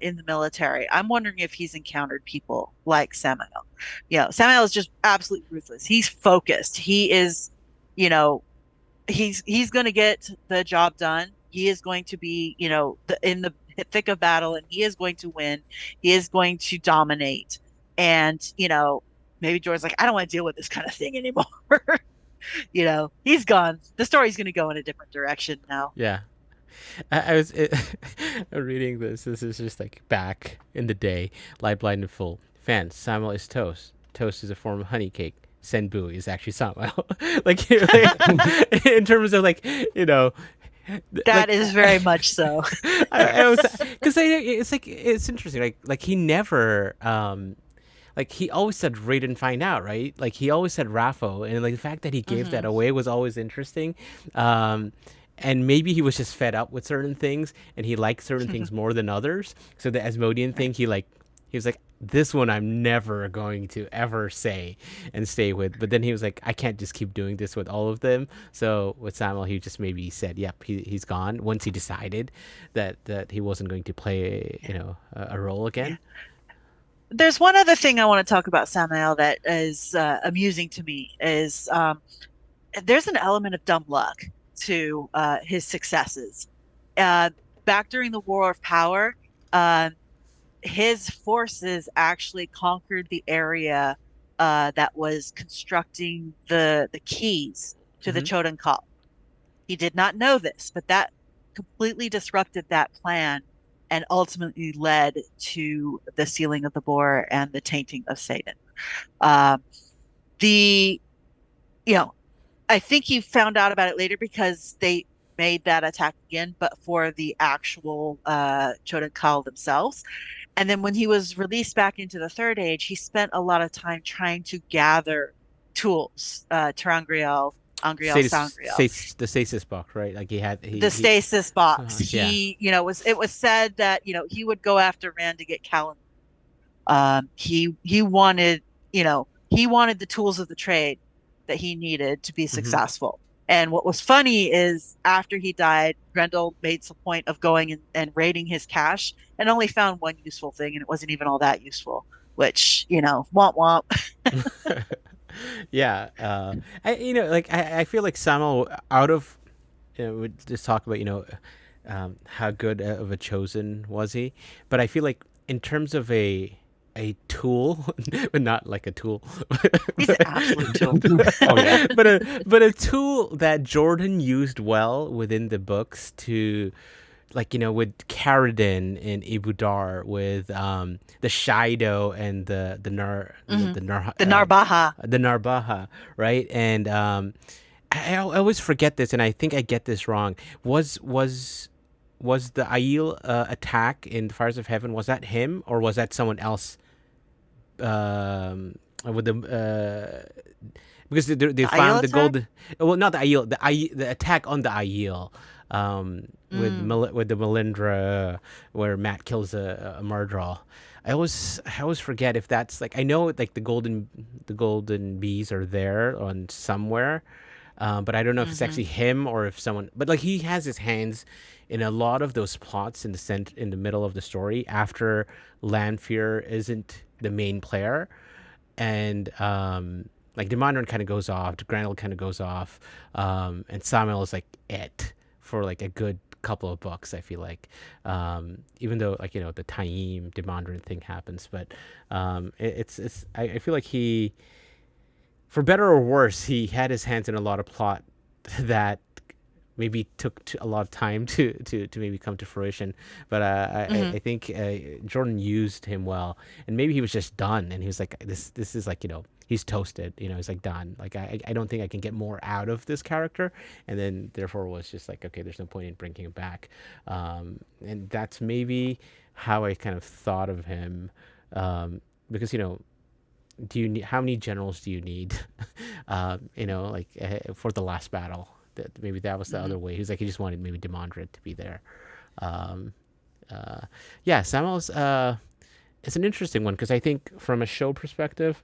in the military, I'm wondering if he's encountered people like Sammael. Sammael is just absolutely ruthless. He's focused. He is, he's going to get the job done. He is going to be, in the thick of battle, and he is going to win. He is going to dominate. And, maybe Jordan's like, I don't want to deal with this kind of thing anymore. He's gone. The story's going to go in a different direction now. Yeah. I was reading this. This is just like back in the day. Light, blind, and full. Fans, Sammael is toast. Toast is a form of honey cake. Senbui is actually Sammael. like in terms of that is very much so. Because it's interesting. Like he never he always said raid and find out, right? Like he always said Raffo, and like the fact that he gave that away was always interesting. And maybe he was just fed up with certain things, and he liked certain things more than others. So the Asmodean thing, he was like, this one I'm never going to ever say and stay with. But then he was like, I can't just keep doing this with all of them. So with Sammael, he just maybe said, yep, he's gone. Once he decided that he wasn't going to play, a role again. There's one other thing I want to talk about Sammael that is amusing to me is there's an element of dumb luck to his successes. Back during the War of Power, his forces actually conquered the area that was constructing the keys to the Chodan-Kal. He did not know this, but that completely disrupted that plan and ultimately led to the sealing of the Bore and the tainting of Satan. I think he found out about it later because they made that attack again, but for the actual Chodan-Kal themselves. And then when he was released back into the Third Age, he spent a lot of time trying to gather tools, ter'angreal, sangreal. The stasis box, right? Like the stasis box. It was said that he would go after Rand to get Callan. He wanted the tools of the trade that he needed to be successful. And what was funny is after he died, Grendel made some point of going and raiding his cache and only found one useful thing, and it wasn't even all that useful, which, womp womp. Yeah. I feel like Sammael, out of, we just talk about, how good of a chosen was he, but I feel like in terms of a tool, but not like a tool. He's an absolute tool. Oh yeah, but a tool that Jordan used well within the books to like with Karadin in Ibudar, with the Shido and The Narbaha. the Narbaha, right? And I always forget this, and I think I get this wrong. Was the Aiel attack in the Fires of Heaven, was that him, or was that someone else? With because they found the gold. Well, not the Aiel, the attack on the Aiel, with the Melindra, where Matt kills a Murdral. I always forget if that's like, I know like the golden bees are there on somewhere, but I don't know if it's actually him or if someone. But like he has his hands in a lot of those plots in the middle of the story after Lanfear isn't the main player, and like Demandred kind of goes off, Grendel kind of goes off, and Sammael is like it for like a good couple of books. I feel like, even though like the Taim Demandred thing happens, but I feel like he, for better or worse, he had his hands in a lot of plot that maybe took a lot of time to maybe come to fruition. But I think Jordan used him well, and maybe he was just done, and he was like, this is like he's toasted. He's like done. Like I don't think I can get more out of this character, and then therefore was just like, okay, there's no point in bringing him back, and that's maybe how I kind of thought of him, because do you need, how many generals do you need, like for the last battle? That maybe that was the other way. He was like, he just wanted maybe Demandred to be there. Yeah, Sammael's it's an interesting one, because I think from a show perspective,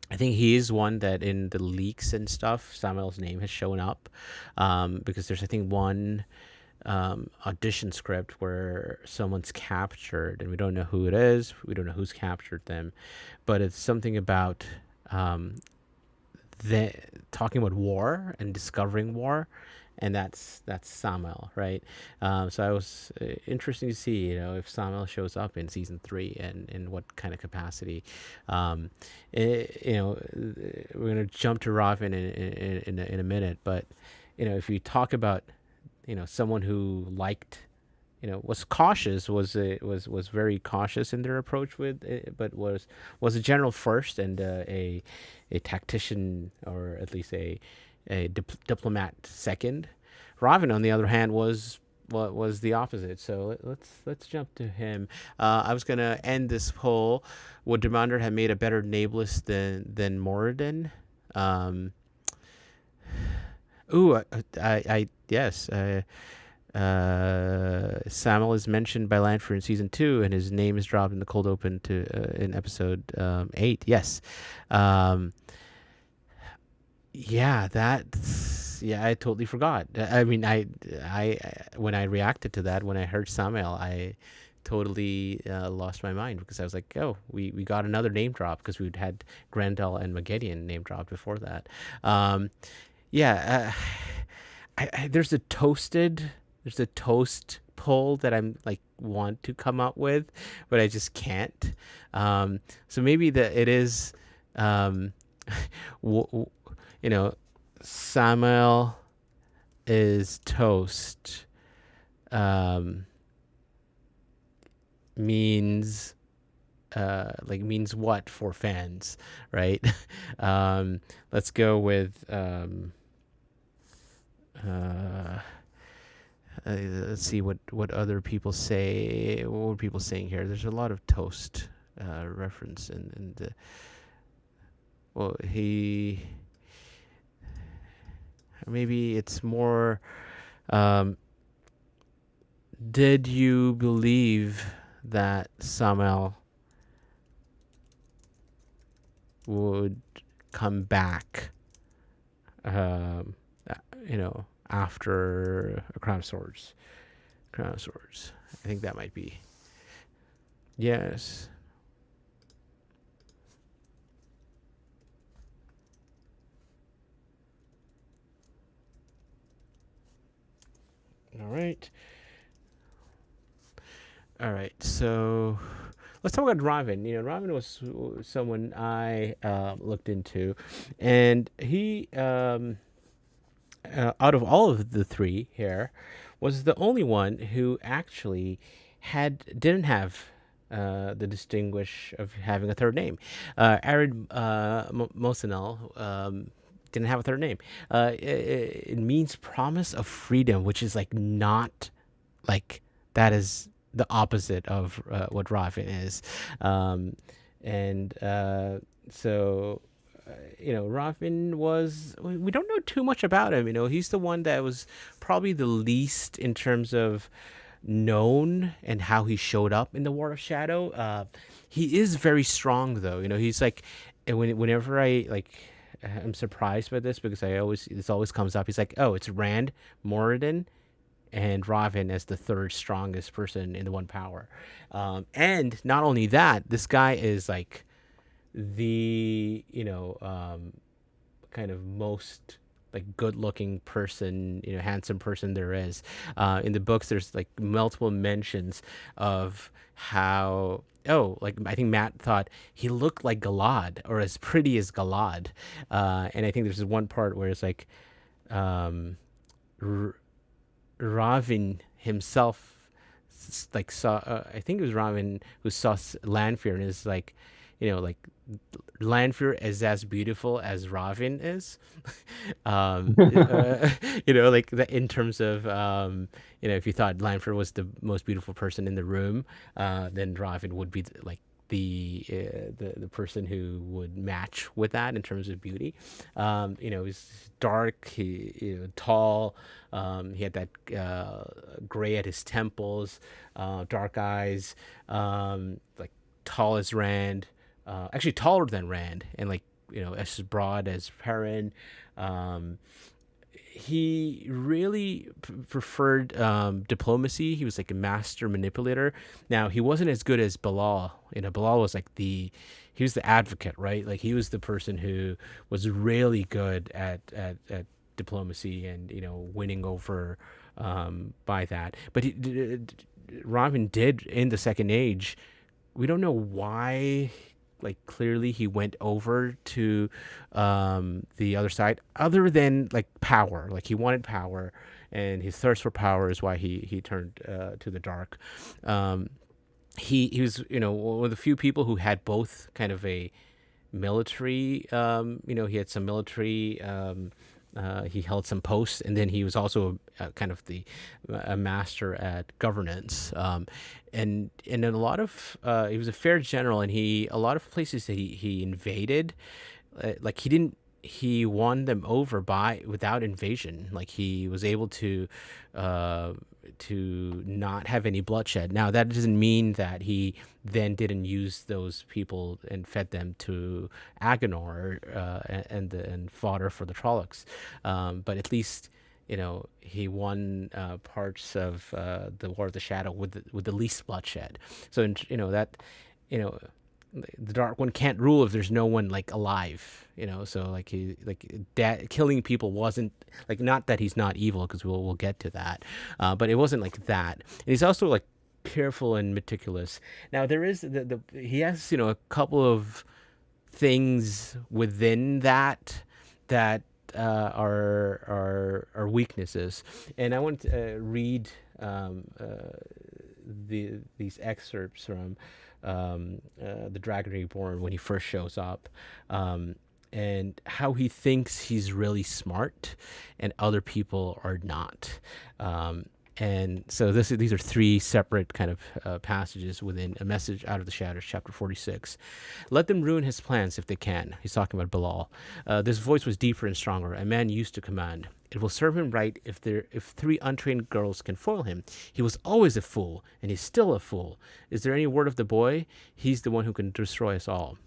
I think he is one that in the leaks and stuff, Sammael's name has shown up, because there's I think one audition script where someone's captured, and we don't know who it is. We don't know who's captured them, but it's something about talking about war and discovering war, and that's Sammael, right? So I was interesting to see, if Sammael shows up in season 3 and in what kind of capacity. We're gonna jump to Rahvin in a minute, but if you talk about someone who liked, was cautious, was very cautious in their approach with it, but was a general first, and a tactician, or at least a diplomat second. Rahvin, on the other hand, was the opposite. So let's jump to him. I was gonna end this poll. Would Demandred have made a better Nameless than Moradin? Yes. Sammael is mentioned by Lanfear in season 2, and his name is dropped in the cold open in episode 8. Yes. Yeah, I totally forgot. I mean, I when I reacted to that, when I heard Sammael, I totally lost my mind, because I was like, oh, we got another name drop, because we'd had Grendel and Magedian name dropped before that. There's a toast poll that I'm like want to come up with, but I just can't. So maybe it is, Sammael is toast, means means what for fans, right? Let's go with let's see what other people say. What were people saying here? There's a lot of toast reference in the. Well, maybe it's more. Did you believe that Sammael would come back? After a Crown of Swords. I think that might be. Yes. All right. So let's talk about Rahvin. Rahvin was someone I looked into, and he out of all of the three here, was the only one who actually didn't have the distinguish of having a third name. Arid Mosinel didn't have a third name. It means promise of freedom, which is like not like that is the opposite of what Rahvin is. And so Rahvin we don't know too much about him. He's the one that was probably the least in terms of known and how he showed up in the War of Shadow. He is very strong though. He's like, whenever I'm surprised by this because this always comes up. He's like, oh, it's Rand, Moradin, and Rahvin as the third strongest person in the One Power. And not only that, this guy is like the kind of most like good-looking person, handsome person there is. In the books, there's like multiple mentions of how I think Matt thought he looked like Galad or as pretty as Galad, and I think there's one part where it's like Rahvin himself like saw I think it was Rahvin who saw Lanfear and is like like Lanfear is as beautiful as Rahvin is. Like in terms of if you thought Lanfear was the most beautiful person in the room, then Rahvin would be like the person who would match with that in terms of beauty. He's dark, tall. He had that gray at his temples, dark eyes, like tall as Rand. Actually taller than Rand, and like as broad as Perrin. He really preferred diplomacy. He was like a master manipulator. Now he wasn't as good as Bilal. Bilal was like he was the advocate, right? Like he was the person who was really good at diplomacy and winning over by that. But Rahvin did in the Second Age. We don't know why. Like clearly he went over to the other side other than like power. Like he wanted power and his thirst for power is why he turned to the dark. He was one of the few people who had both kind of a military he had some military he held some posts, and then he was also kind of a master at governance. And in a lot of he was a fair general, and a lot of places that he invaded, like he won them over without invasion. Like he was able to not have any bloodshed. Now that doesn't mean that he then didn't use those people and fed them to Agenor and fodder for the Trollocs. But at least he won parts of the War of the Shadow with the least bloodshed. So the Dark One can't rule if there's no one like alive, so like killing people wasn't like, not that he's not evil, because we'll get to that, but it wasn't like that. And he's also like careful and meticulous. Now there is he has a couple of things within that are weaknesses, and I want to read these excerpts from the Dragon Reborn when he first shows up, and how he thinks he's really smart and other people are not. And so these are three separate kind of passages within A Message Out of the Shadows, chapter 46. Let them ruin his plans if they can. He's talking about Bilal. This voice was deeper and stronger, a man used to command. It will serve him right if three untrained girls can foil him. He was always a fool, and he's still a fool. Is there any word of the boy? He's the one who can destroy us all.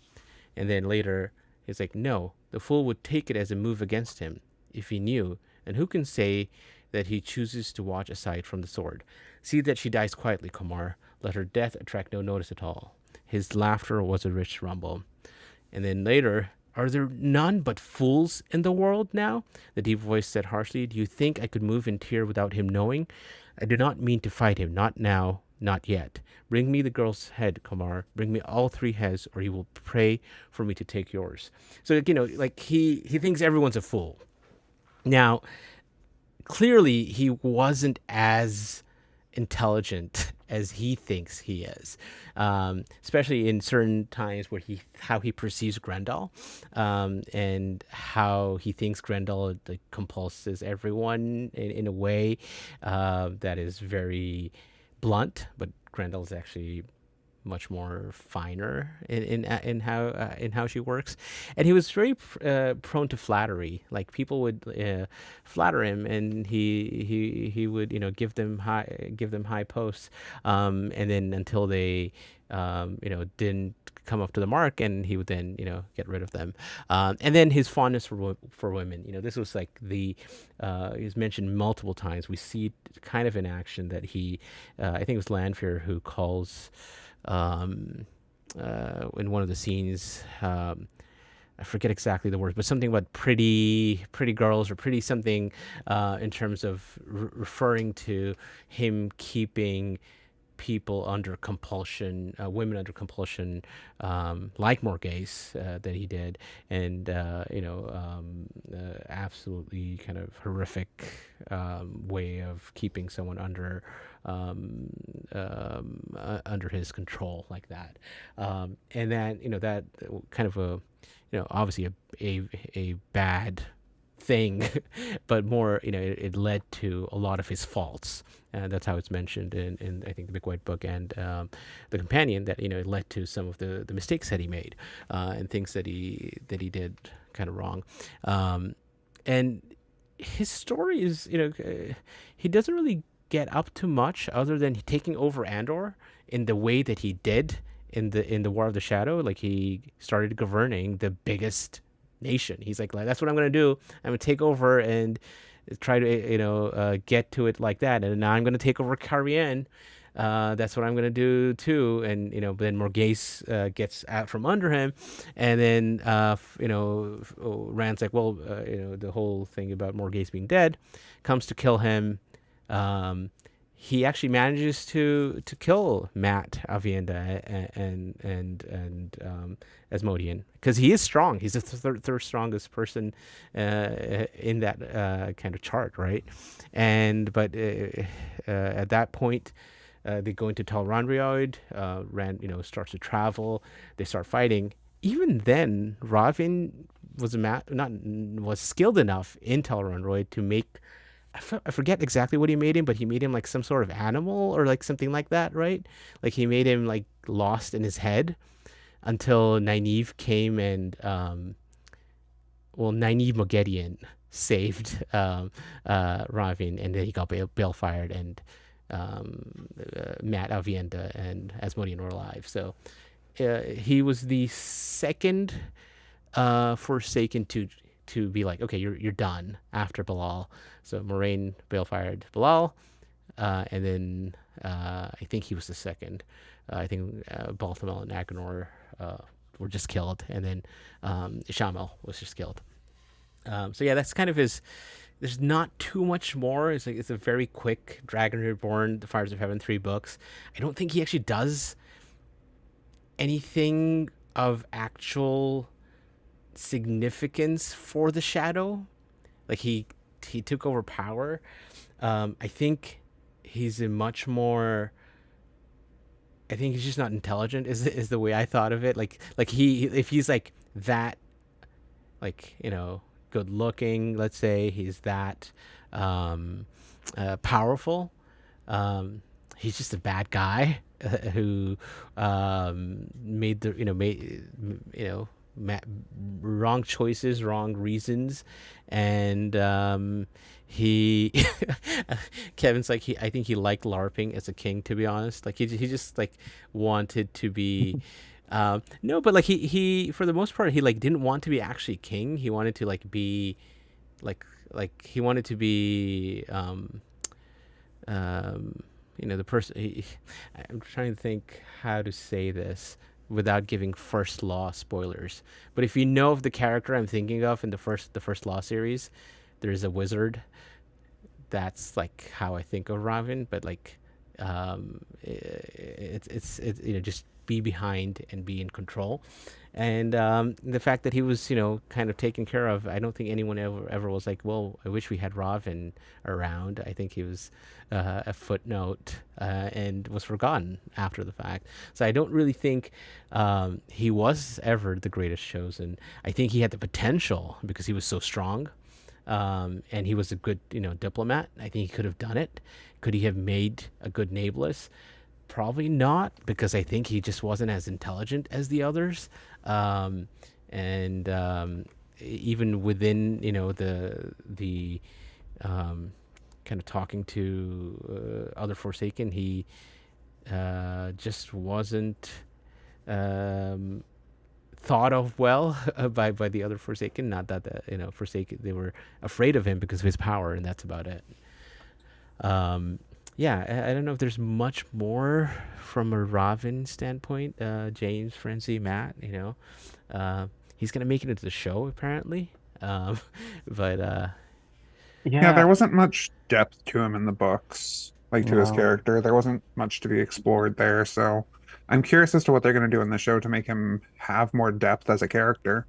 And then later, he's like, no, the fool would take it as a move against him, if he knew. And who can say that he chooses to watch aside from the sword? See that she dies quietly, Kumar. Let her death attract no notice at all. His laughter was a rich rumble. And then later, are there none but fools in the world now? The deep voice said harshly, do you think I could move in tear without him knowing? I do not mean to fight him, not now, not yet. Bring me the girl's head, Kumar. Bring me all three heads, or he will pray for me to take yours. So, like he thinks everyone's a fool. Now, clearly he wasn't as intelligent as he thinks he is, especially in certain times where how he perceives Grendel, and how he thinks Grendel like compulses everyone in a way that is very blunt, but Grendel is actually much more finer in how she works, and he was very prone to flattery. Like people would flatter him, and he would give them high posts, and then until they didn't come up to the mark, and he would then get rid of them. And then his fondness for women. This was like he's mentioned multiple times. We see it kind of in action that I think it was Lanfear who calls. In one of the scenes, I forget exactly the words, but something about pretty girls or pretty something, in terms of referring to him keeping people under compulsion, women under compulsion, like Morghese, that he did, and absolutely kind of horrific way of keeping someone under his control like that, and then that kind of obviously a bad thing, but more it led to a lot of his faults, and that's how it's mentioned in I think the Big White Book and the Companion, that it led to some of the mistakes that he made, and things that he did kind of wrong, and his story is he doesn't really get up to much other than taking over Andor in the way that he did in the War of the Shadow. Like he started governing the biggest nation. He's like that's what I'm going to do. I'm going to take over and try to get to it like that. And now I'm going to take over Carrion. That's what I'm going to do too. And then Morghese gets out from under him, and then Rand's like, well, the whole thing about Morghese being dead comes to kill him. He actually manages to kill Matt Avienda and Asmodean, because he is strong. He's the third strongest person in that kind of chart, right? But at that point, they go into ter'angreal. Rand, starts to travel. They start fighting. Even then, Rahvin was skilled enough in ter'angreal to make. I forget exactly what he made him, but he made him like some sort of animal or like something like that, right? Like he made him like lost in his head until Nynaeve came and, Nynaeve Moghedian saved Rahvin, and then he got bail-fired, and Matt Avienda and Asmodean were alive. So he was the second Forsaken to be like, okay, you're done after Bilal. So Moraine bail-fired Bilal, and then I think he was the second. I think Balthamel and Agenor were just killed, and then Sammael was just killed. So yeah, that's kind of his. There's not too much more. It's a very quick Dragon Reborn, The Fires of Heaven, 3 books. I don't think he actually does anything of actual significance for the Shadow. Like he took over power. I think he's a much more. I think he's just not intelligent. Is the way I thought of it. Like if he's like that, like good looking. Let's say he's that powerful. He's just a bad guy who made wrong choices, wrong reasons, and he Kevin's like I think he liked LARPing as a king, to be honest. Like he just like wanted to be no, but like he for the most part he like didn't want to be actually king. He wanted to like be like he wanted to be the person. I'm trying to think how to say this without giving First Law spoilers. But if you know of the character I'm thinking of in the First Law series, there's a wizard. That's like how I think of Rahvin. But like, it's just be behind and be in control. And the fact that he was, kind of taken care of, I don't think anyone ever was like, well, I wish we had Rahvin around. I think he was a footnote and was forgotten after the fact. So I don't really think he was ever the greatest chosen. I think he had the potential because he was so strong. And he was a good, diplomat. I think he could have done it. Could he have made a good Nablus? Probably not, because I think he just wasn't as intelligent as the others. And even within, the kind of talking to other Forsaken, he just wasn't thought of well by the other Forsaken. Not that Forsaken, they were afraid of him because of his power, and that's about it. I don't know if there's much more from a Rahvin standpoint. James, Frenzy, Matt, he's gonna make it into the show apparently. But there wasn't much depth to him in the books, to his character. There wasn't much to be explored there, so I'm curious as to what they're going to do in the show to make him have more depth as a character.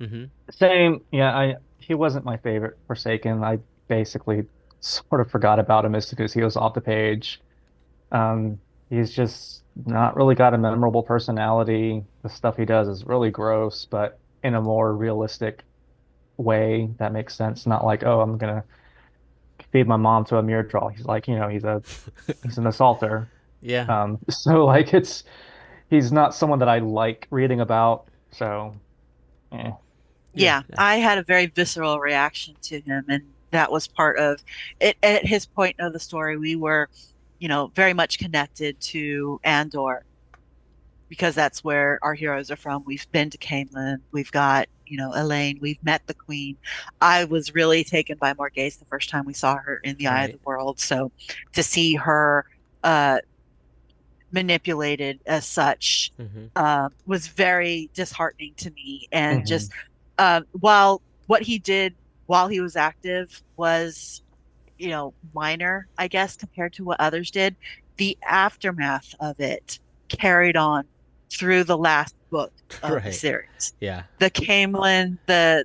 Mm-hmm. Same. Yeah, he wasn't my favorite Forsaken. I basically sort of forgot about him as because he was off the page. He's just not really got a memorable personality. The stuff he does is really gross, but in a more realistic way that makes sense. Not like, oh, I'm gonna feed my mom to a mirror draw. He's like, he's an assaulter. Yeah. So he's not someone that I like reading about. So, Yeah, I had a very visceral reaction to him, and that was part of it. At his point of the story, we were, very much connected to Andor because that's where our heroes are from. We've been to Camelin. We've got, Elaine. We've met the Queen. I was really taken by Morghese the first time we saw her in the Eye of the World. So to see her manipulated as such was very disheartening to me. And just while what he did while he was active was, minor, I guess, compared to what others did, the aftermath of it carried on through the last book of the series. Yeah. The Camelin, the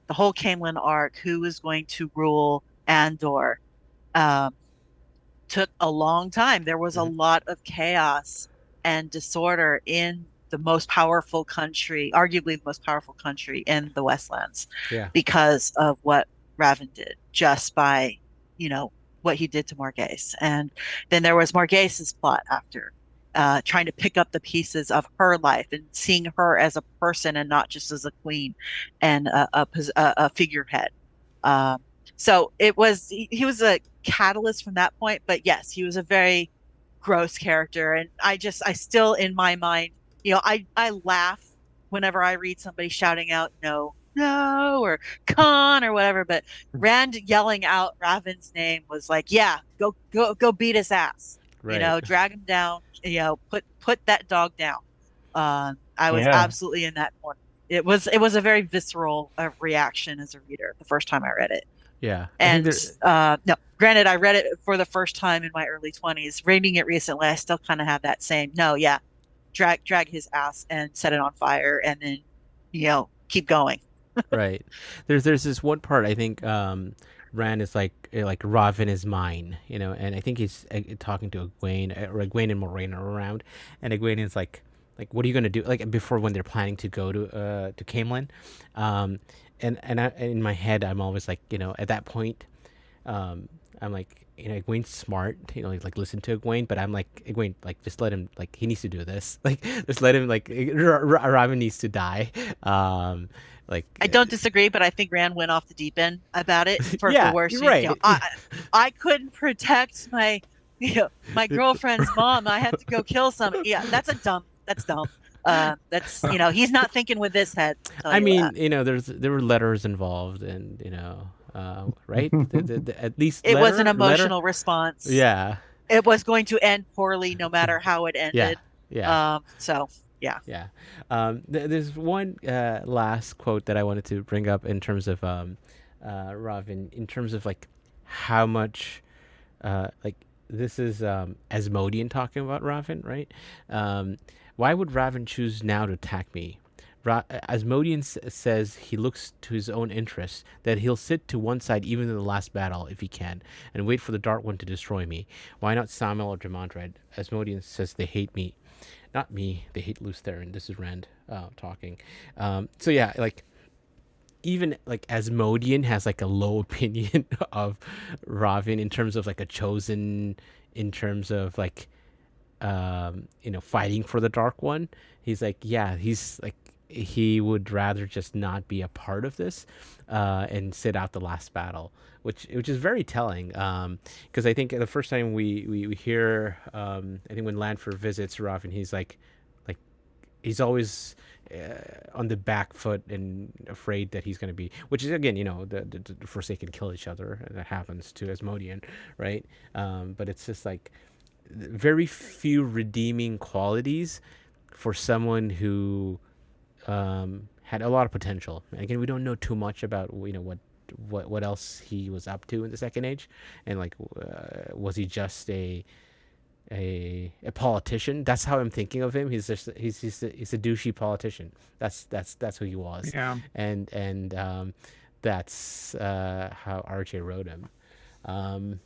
whole Camelin arc, who was going to rule Andor, took a long time. There was a lot of chaos and disorder in the most powerful country, arguably the most powerful country in the Westlands, because of what Rahvin did, just by, what he did to Morghese. And then there was Morghese's plot after, trying to pick up the pieces of her life and seeing her as a person and not just as a queen and a figurehead. So he was a catalyst from that point, but yes, he was a very gross character. And I still, in my mind, I laugh whenever I read somebody shouting out, no, or Khan or whatever, but Rand yelling out Rahvin's name was like, yeah, go beat his ass, drag him down, put that dog down. I was absolutely in that corner. It was a very visceral reaction as a reader the first time I read it. Yeah. And no, granted, I read it for the first time in my early 20s. Reading it recently, I still kind of have that same, drag his ass and set it on fire and then, keep going. Right. There's this one part, I think Rand is like Rahvin is mine, and I think he's talking to Egwene, or Egwene and Moraine are around, and Egwene is like, what are you gonna do? Like before, when they're planning to go to Camelin, and in my head, I'm always like, at that point, I'm like, Egwene's smart, like listen to Egwene, but I'm like, Egwene, like just let him, like he needs to do this, like just let him, like Rahvin needs to die. I don't disagree, but I think Rand went off the deep end about it for the worst. Right. I couldn't protect my my girlfriend's mom. I had to go kill somebody. Yeah, that's dumb. That's he's not thinking with his head. I mean, there were letters involved, and right? At least it was an emotional response. Yeah. It was going to end poorly, no matter how it ended. Yeah. So. Yeah. There's one last quote that I wanted to bring up in terms of Rahvin, in terms of like how much this is Asmodean talking about Rahvin, right? Um, why would Rahvin choose now to attack me? Asmodean says he looks to his own interests, that he'll sit to one side even in the last battle if he can, and wait for the Dark One to destroy me. Why not Sammael or Demandred? Asmodean says they hate me. Not me, they hate Luce Theron. This is Rand talking. So yeah, like, even like Asmodean has like a low opinion of Rahvin in terms of like a chosen, in terms of like fighting for the Dark One. He's like, yeah, he's like, he would rather just not be a part of this and sit out the last battle, which is very telling. Because I think the first time we hear, I think when Lanford visits Rahvin, like he's always on the back foot and afraid that he's going to be, which is again, the Forsaken kill each other, and that happens to Asmodean, right? But it's just like very few redeeming qualities for someone who had a lot of potential. And again, we don't know too much about what else he was up to in the Second Age, and like was he just a politician? That's how I'm thinking of him. He's a douchey politician. That's who he was. Yeah. And that's how RJ wrote him.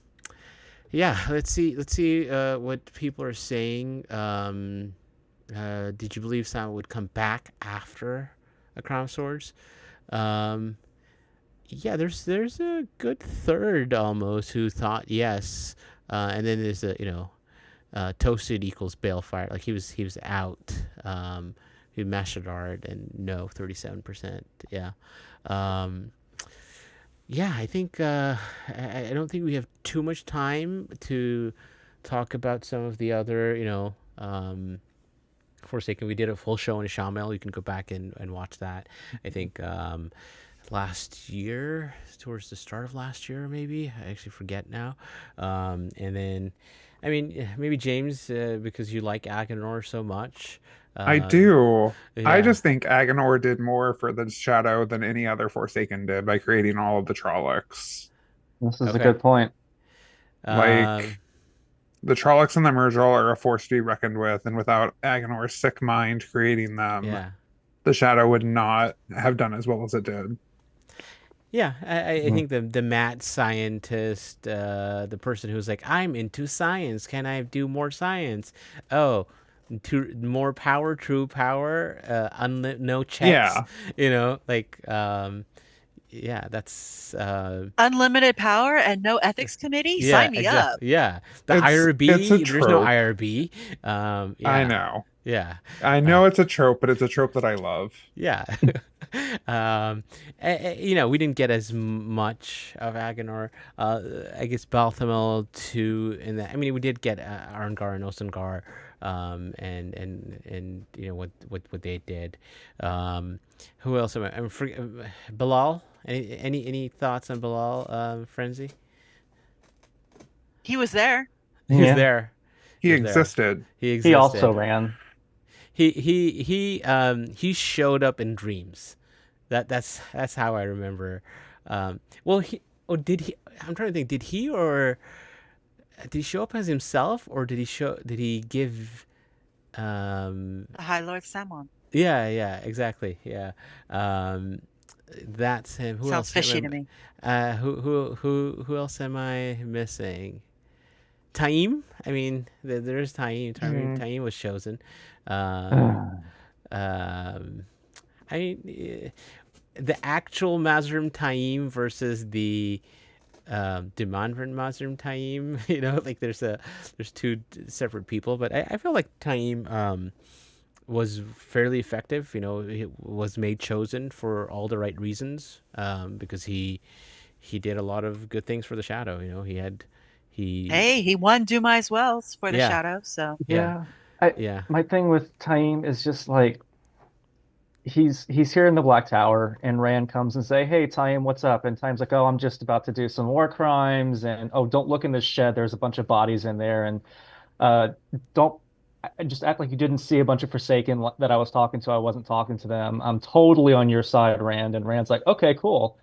Yeah, let's see what people are saying. Did you believe Sam would come back after A Crown of Swords? Yeah, there's a good third almost who thought yes, and then there's toasted equals balefire. Like he was out. He Mashadard and no 37%. Yeah. Yeah, I think I don't think we have too much time to talk about some of the other, Forsaken. We did a full show on Sammael. You can go back and watch that. I think last year, towards the start of last year, maybe. I actually forget now. And then, I mean, maybe James, because you like Agenor so much. I do. Yeah. I just think Agenor did more for the Shadow than any other Forsaken did by creating all of the Trollocs. This is a good point. Like, the Trollocs and the Murdrall are a force to be reckoned with, and without Agenor's sick mind creating them, the Shadow would not have done as well as it did. Yeah, I think the mad scientist, the person who's like, I'm into science. Can I do more science? Oh, more power, true power, no checks. Yeah. Yeah, that's unlimited power and no ethics committee. Sign me up. Yeah, the IRB. There's no IRB. Yeah. I know. Yeah, I know it's a trope, but it's a trope that I love. Yeah. We didn't get as much of Agenor. I guess Balthamel too. In that, I mean, we did get Arngar and Osengar, and what they did. Who else am I? Bilal. Any thoughts on Bilal, Frenzy? He was there. He was there. He existed. He also ran. He showed up in dreams. That's how I remember. Did he? I'm trying to think. Did he show up as himself, or did he give the High Lord Sammael? Yeah, exactly. Yeah. That's him. Who Sounds else? fishy to me. Who else am I missing? Taim. I mean, there's Taim. Taim was chosen. I mean, the actual Mazrim Taim versus the Demandred Mazrim Taim. Like there's two separate people, but I feel like Taim was fairly effective. He was made chosen for all the right reasons, because he did a lot of good things for the Shadow. He won Dumai's Wells for the Shadow. So my thing with Taim is just like he's here in the Black Tower, and Rand comes and say, "Hey, Taim, what's up?" And Taim's like, "Oh, I'm just about to do some war crimes, and oh, don't look in this shed. There's a bunch of bodies in there, and don't." Just act like you didn't see a bunch of Forsaken that I was talking to. I wasn't talking to them. I'm totally on your side, Rand. And Rand's like, okay, cool.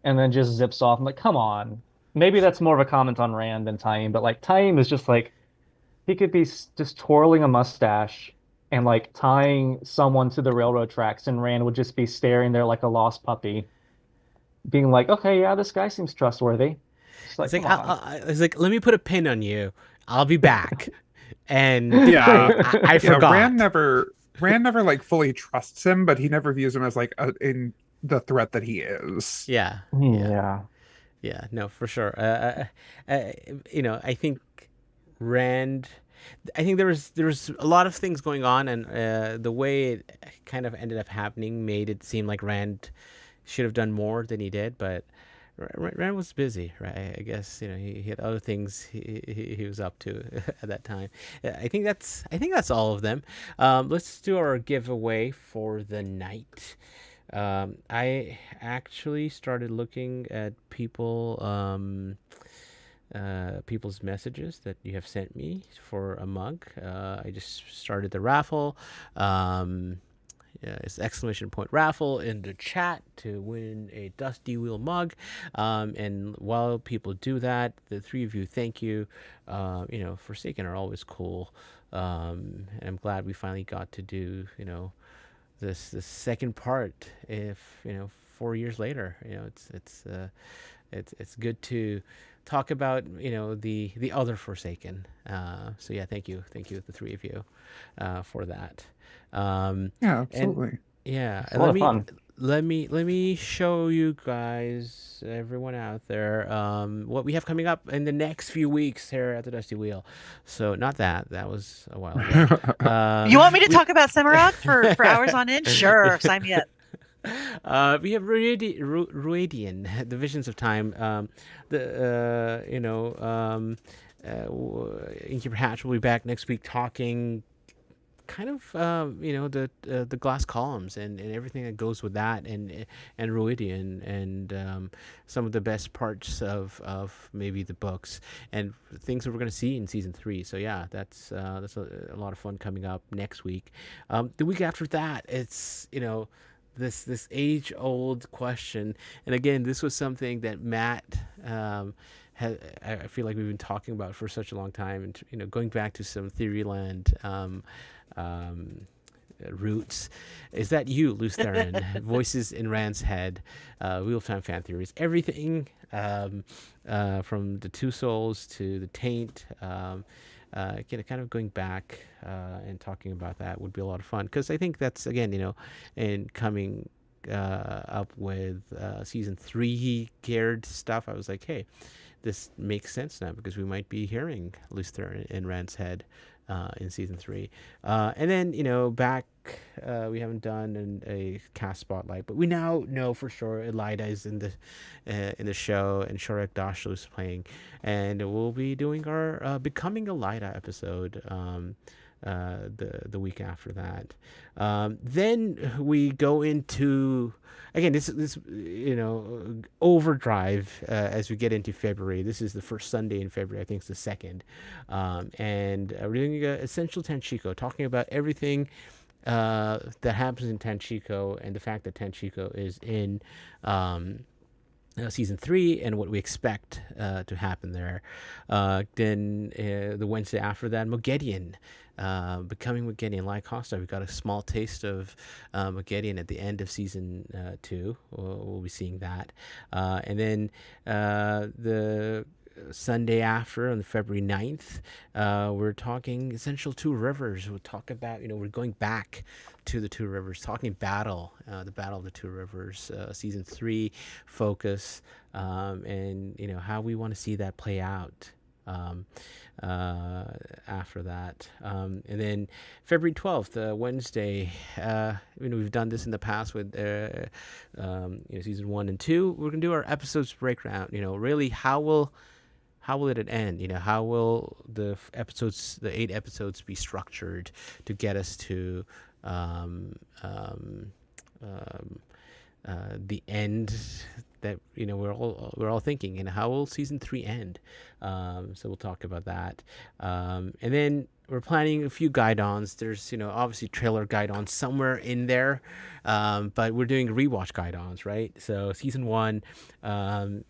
And then just zips off. I'm like, come on. maybe that's more of a comment on Rand than Taim, but like Taim is just like he could be just twirling a mustache and like tying someone to the railroad tracks, and Rand would just be staring there like a lost puppy, being like, "Okay, yeah, this guy seems trustworthy." Just It's like, like come on. it's like, let me put a pin on you. I'll be back. And Yeah, I yeah. Rand forgot. never Rand never like fully trusts him, but he never views him as like in the threat that he is. Yeah, yeah, Yeah. yeah. No, for sure. I think Rand. I think there was a lot of things going on, and the way it kind of ended up happening made it seem like Rand should have done more than he did. But Rand was busy, right? I guess he had other things he was up to at that time. I think that's all of them. Let's do our giveaway for the night. I actually started looking at people's messages that you have sent me for a mug. I just started the raffle. It's exclamation point raffle in the chat to win a Dusty Wheel mug. And while people do that, the three of you, thank you. Forsaken are always cool. And I'm glad we finally got to do, this second part. If 4 years later, it's good to talk about the other Forsaken. So yeah, thank you, the three of you, for that. Yeah, And absolutely. yeah, It's a lot of fun. let me show you guys, everyone out there, what we have coming up in the next few weeks here at the Dusty Wheel. So not that was a while ago. You want me to we talk about Semirog for hours on end? Sure, sign me up. We have Ruadian, the Visions of Time. Innkeeper Hatch will be back next week talking kind of the glass columns and everything that goes with that, and Ruidian, and some of the best parts of maybe the books and things that we're going to see in season 3. So yeah, that's a lot of fun coming up next week. The week after that, it's this age old question, and again, this was something that Matt I feel like we've been talking about for such a long time, and going back to some Theoryland um, roots. Is that you, Luce Theron? Voices in Rand's head, Wheel of Time fan theories, everything, from the Two Souls to the Taint. Kind of going back and talking about that would be a lot of fun, because I think that's, again, in coming up with season 3 geared stuff, I was like, hey, this makes sense now, because we might be hearing Lucifer in Rand's head in season 3. And then, back, we haven't done a cast spotlight, but we now know for sure Elida is in the show, and Shorek Dashlu is playing, and we'll be doing our Becoming Elida episode the week after that. Then we go into, again, this overdrive as we get into February. This is the first Sunday in February. I think it's the second, and we're doing Essential Tenchiko, talking about everything that happens in Tenchiko, and the fact that Tenchiko is in season 3, and what we expect to happen there. Then the Wednesday after that, Moghedian, Becoming Moghedian, Lai Costa. We got a small taste of Moghedian at the end of season 2. We'll be seeing that. And then the Sunday after, on February 9th, we're talking Essential Two Rivers. We'll talk about, we're going back to the Two Rivers, talking the Battle of the Two Rivers, season 3 focus, and, how we want to see that play out after that. And then February 12th, Wednesday, we've done this in the past with season 1 and 2. We're going to do our episodes breakdown, really how will it end? How will the 8 episodes be structured to get us to the end we're all thinking, and how will season 3 end? So we'll talk about that, and then we're planning a few guide-ons. There's obviously trailer guide-ons somewhere in there, but we're doing rewatch guide-ons, right? So season 1,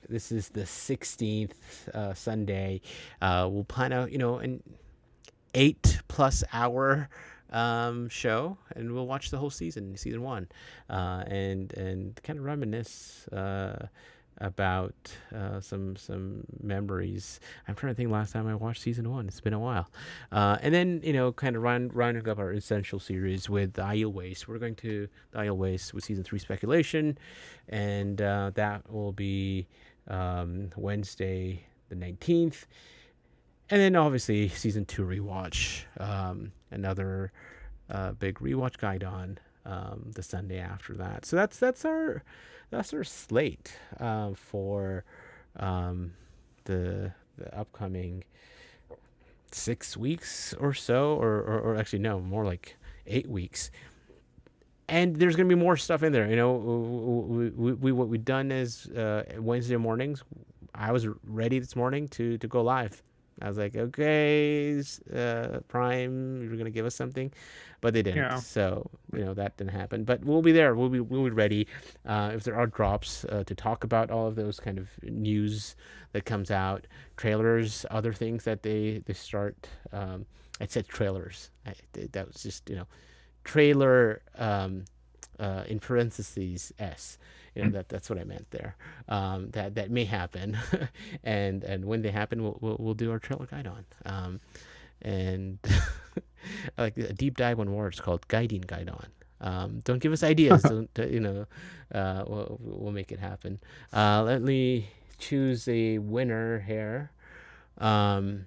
this is the 16th Sunday. We'll plan out an 8+ hour show, and we'll watch the whole season 1, and kind of reminisce about some memories. I'm trying to think last time I watched season 1. It's been a while. And then kind of rounding up our essential series with the Isle Waste. We're going to the Isle Waste with season 3 speculation, and that will be Wednesday the 19th. And then obviously season 2 rewatch, another big rewatch guide on the Sunday after that. So that's our slate for the upcoming 6 weeks or so, or actually no, more like 8 weeks. And there's gonna be more stuff in there. What we've done is Wednesday mornings. I was ready this morning to go live. I was like, okay, Prime, you're gonna give us something, but they didn't. Yeah. So that didn't happen. But we'll be there. We'll be ready if there are drops to talk about all of those kind of news that comes out, trailers, other things that they start. I said trailers. That was just trailer in parentheses S. That's what I meant there. That may happen, and when they happen, we'll do our trailer guide on. And I like a deep dive on words called guiding guide on. Don't give us ideas. Don't we'll make it happen. Let me choose a winner here. And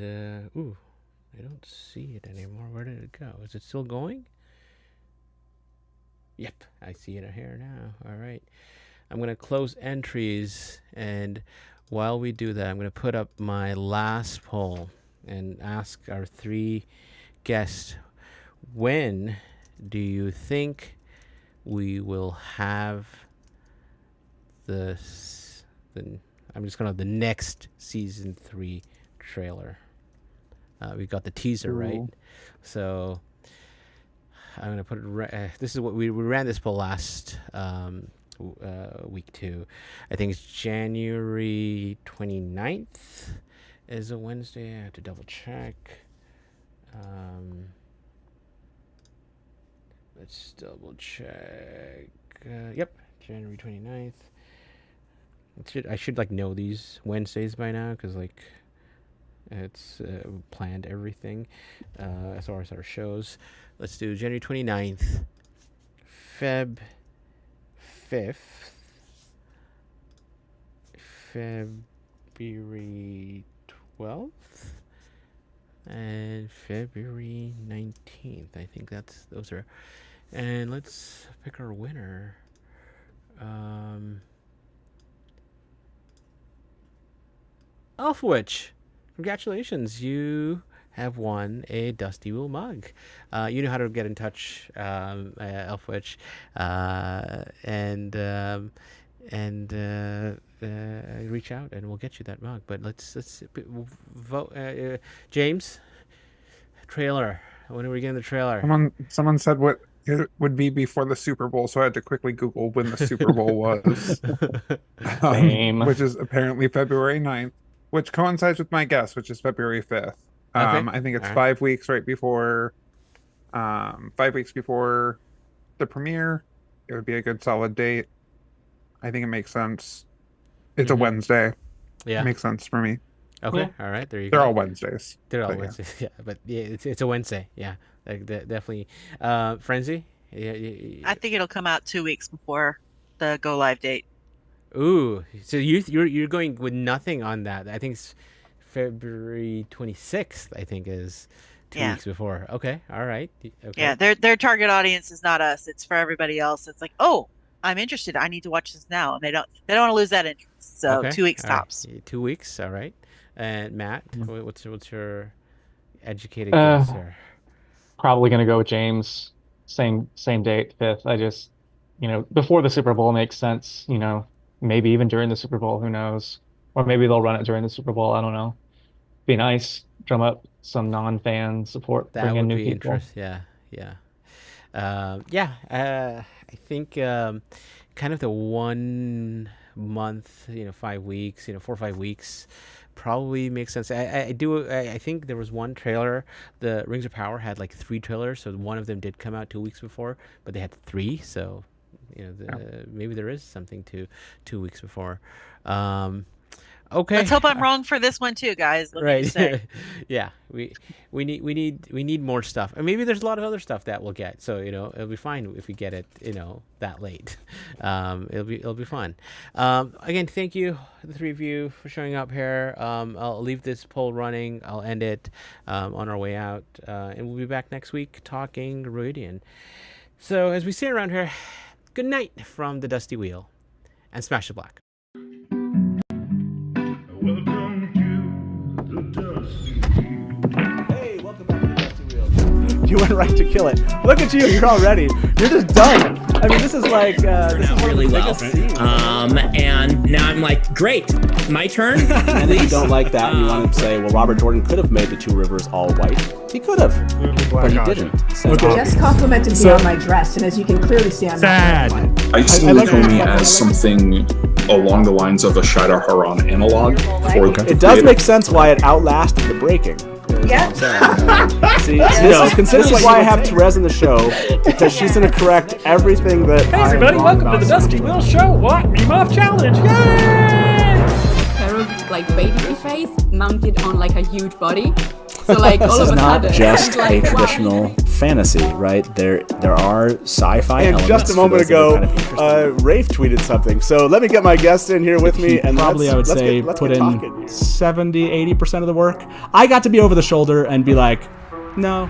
I don't see it anymore. Where did it go? Is it still going? Yep, I see it here now. All right. I'm going to close entries, and while we do that, I'm going to put up my last poll and ask our 3 guests, when do you think we will have I'm just going to the next season 3 trailer? We got the teaser, right? So I'm going to put it this is what we ran this poll last week too. I think it's January 29th is a Wednesday. I have to double check. Let's double check. Yep, January 29th. I should know these Wednesdays by now, because it's planned everything as far as our shows. Let's do January 29th, Feb 5th, February 12th, and February 19th. I think those are. And let's pick our winner. Elfwitch, congratulations, you have won a Dusty Wool mug. You know how to get in touch, Elfwitch, and reach out, and we'll get you that mug. But let's vote. James, trailer. When are we getting the trailer? Someone said what it would be before the Super Bowl, so I had to quickly Google when the Super Bowl was, which is apparently February 9th, which coincides with my guess, which is February 5th. Okay. I think it's 5 weeks before 5 weeks before the premiere. It would be a good solid date. I think it makes sense. It's a Wednesday. Yeah. It makes sense for me. Okay. Yeah. All right. There you go. They're all Wednesdays. They're all Wednesdays. Yeah. But yeah, it's a Wednesday. Yeah. Definitely. Frenzy? Yeah. I think it'll come out 2 weeks before the go live date. Ooh. So you're going with nothing on that. I think it's February 26th, I think, is 2 weeks before. Okay. All right. Okay. Yeah. Their target audience is not us. It's for everybody else. It's like, oh, I'm interested. I need to watch this now. And they don't want to lose that interest. So okay. 2 weeks tops. Right. 2 weeks. All right. And Matt, what's your educated guess here? Probably going to go with James. Same date, 5th. before the Super Bowl makes sense. Maybe even during the Super Bowl, who knows? Or maybe they'll run it during the Super Bowl. I don't know. Be nice, drum up some non-fan support, That bring in would new be people. interesting. Yeah. I think kind of the 1 month, 5 weeks, 4 or 5 weeks probably makes sense. I think there was one trailer. The Rings of Power had like 3 trailers, so one of them did come out 2 weeks before, but they had 3, so maybe there is something to 2 weeks before. Okay. Let's hope I'm wrong for this one too, guys. Let me just say. Yeah, we need more stuff, and maybe there's a lot of other stuff that we'll get. So it'll be fine if we get it that late. It'll be fun. Again, thank you, the 3 of you, for showing up here. I'll leave this poll running. I'll end it on our way out, and we'll be back next week talking Ruidian. So as we say around here, good night from the Dusty Wheel, and smash the black. Hey, welcome back to the Dusty Wheel. You went right to kill it. Look at you, you're already. You're just done. I mean, this is like, this is one really of the well. biggest scenes. And now I'm like, great, my turn? And if you don't like that and you want to say, well, Robert Jordan could have made the 2 rivers all white. He could have, but he didn't. So Just complimented me on my dress, and as you can clearly see, I'm sad. I see Nakomi as something along the lines of a Shada Haran analog. It does make sense why it outlasted the breaking. Yeah. See, this is why I have Therese in the show, because she's going to correct everything that. Hey everybody, welcome to the Dusty Wheel Show. What? Meme Off Challenge. Yay! Like baby face mounted on like a huge body. So like all of a sudden, this is not just like, a traditional fantasy, right? There are sci-fi and elements. just a moment ago, kind of Rafe tweeted something. So let me get my guest in here with me, and probably I would say put in 70-80% of the work. I got to be over the shoulder and be like, no,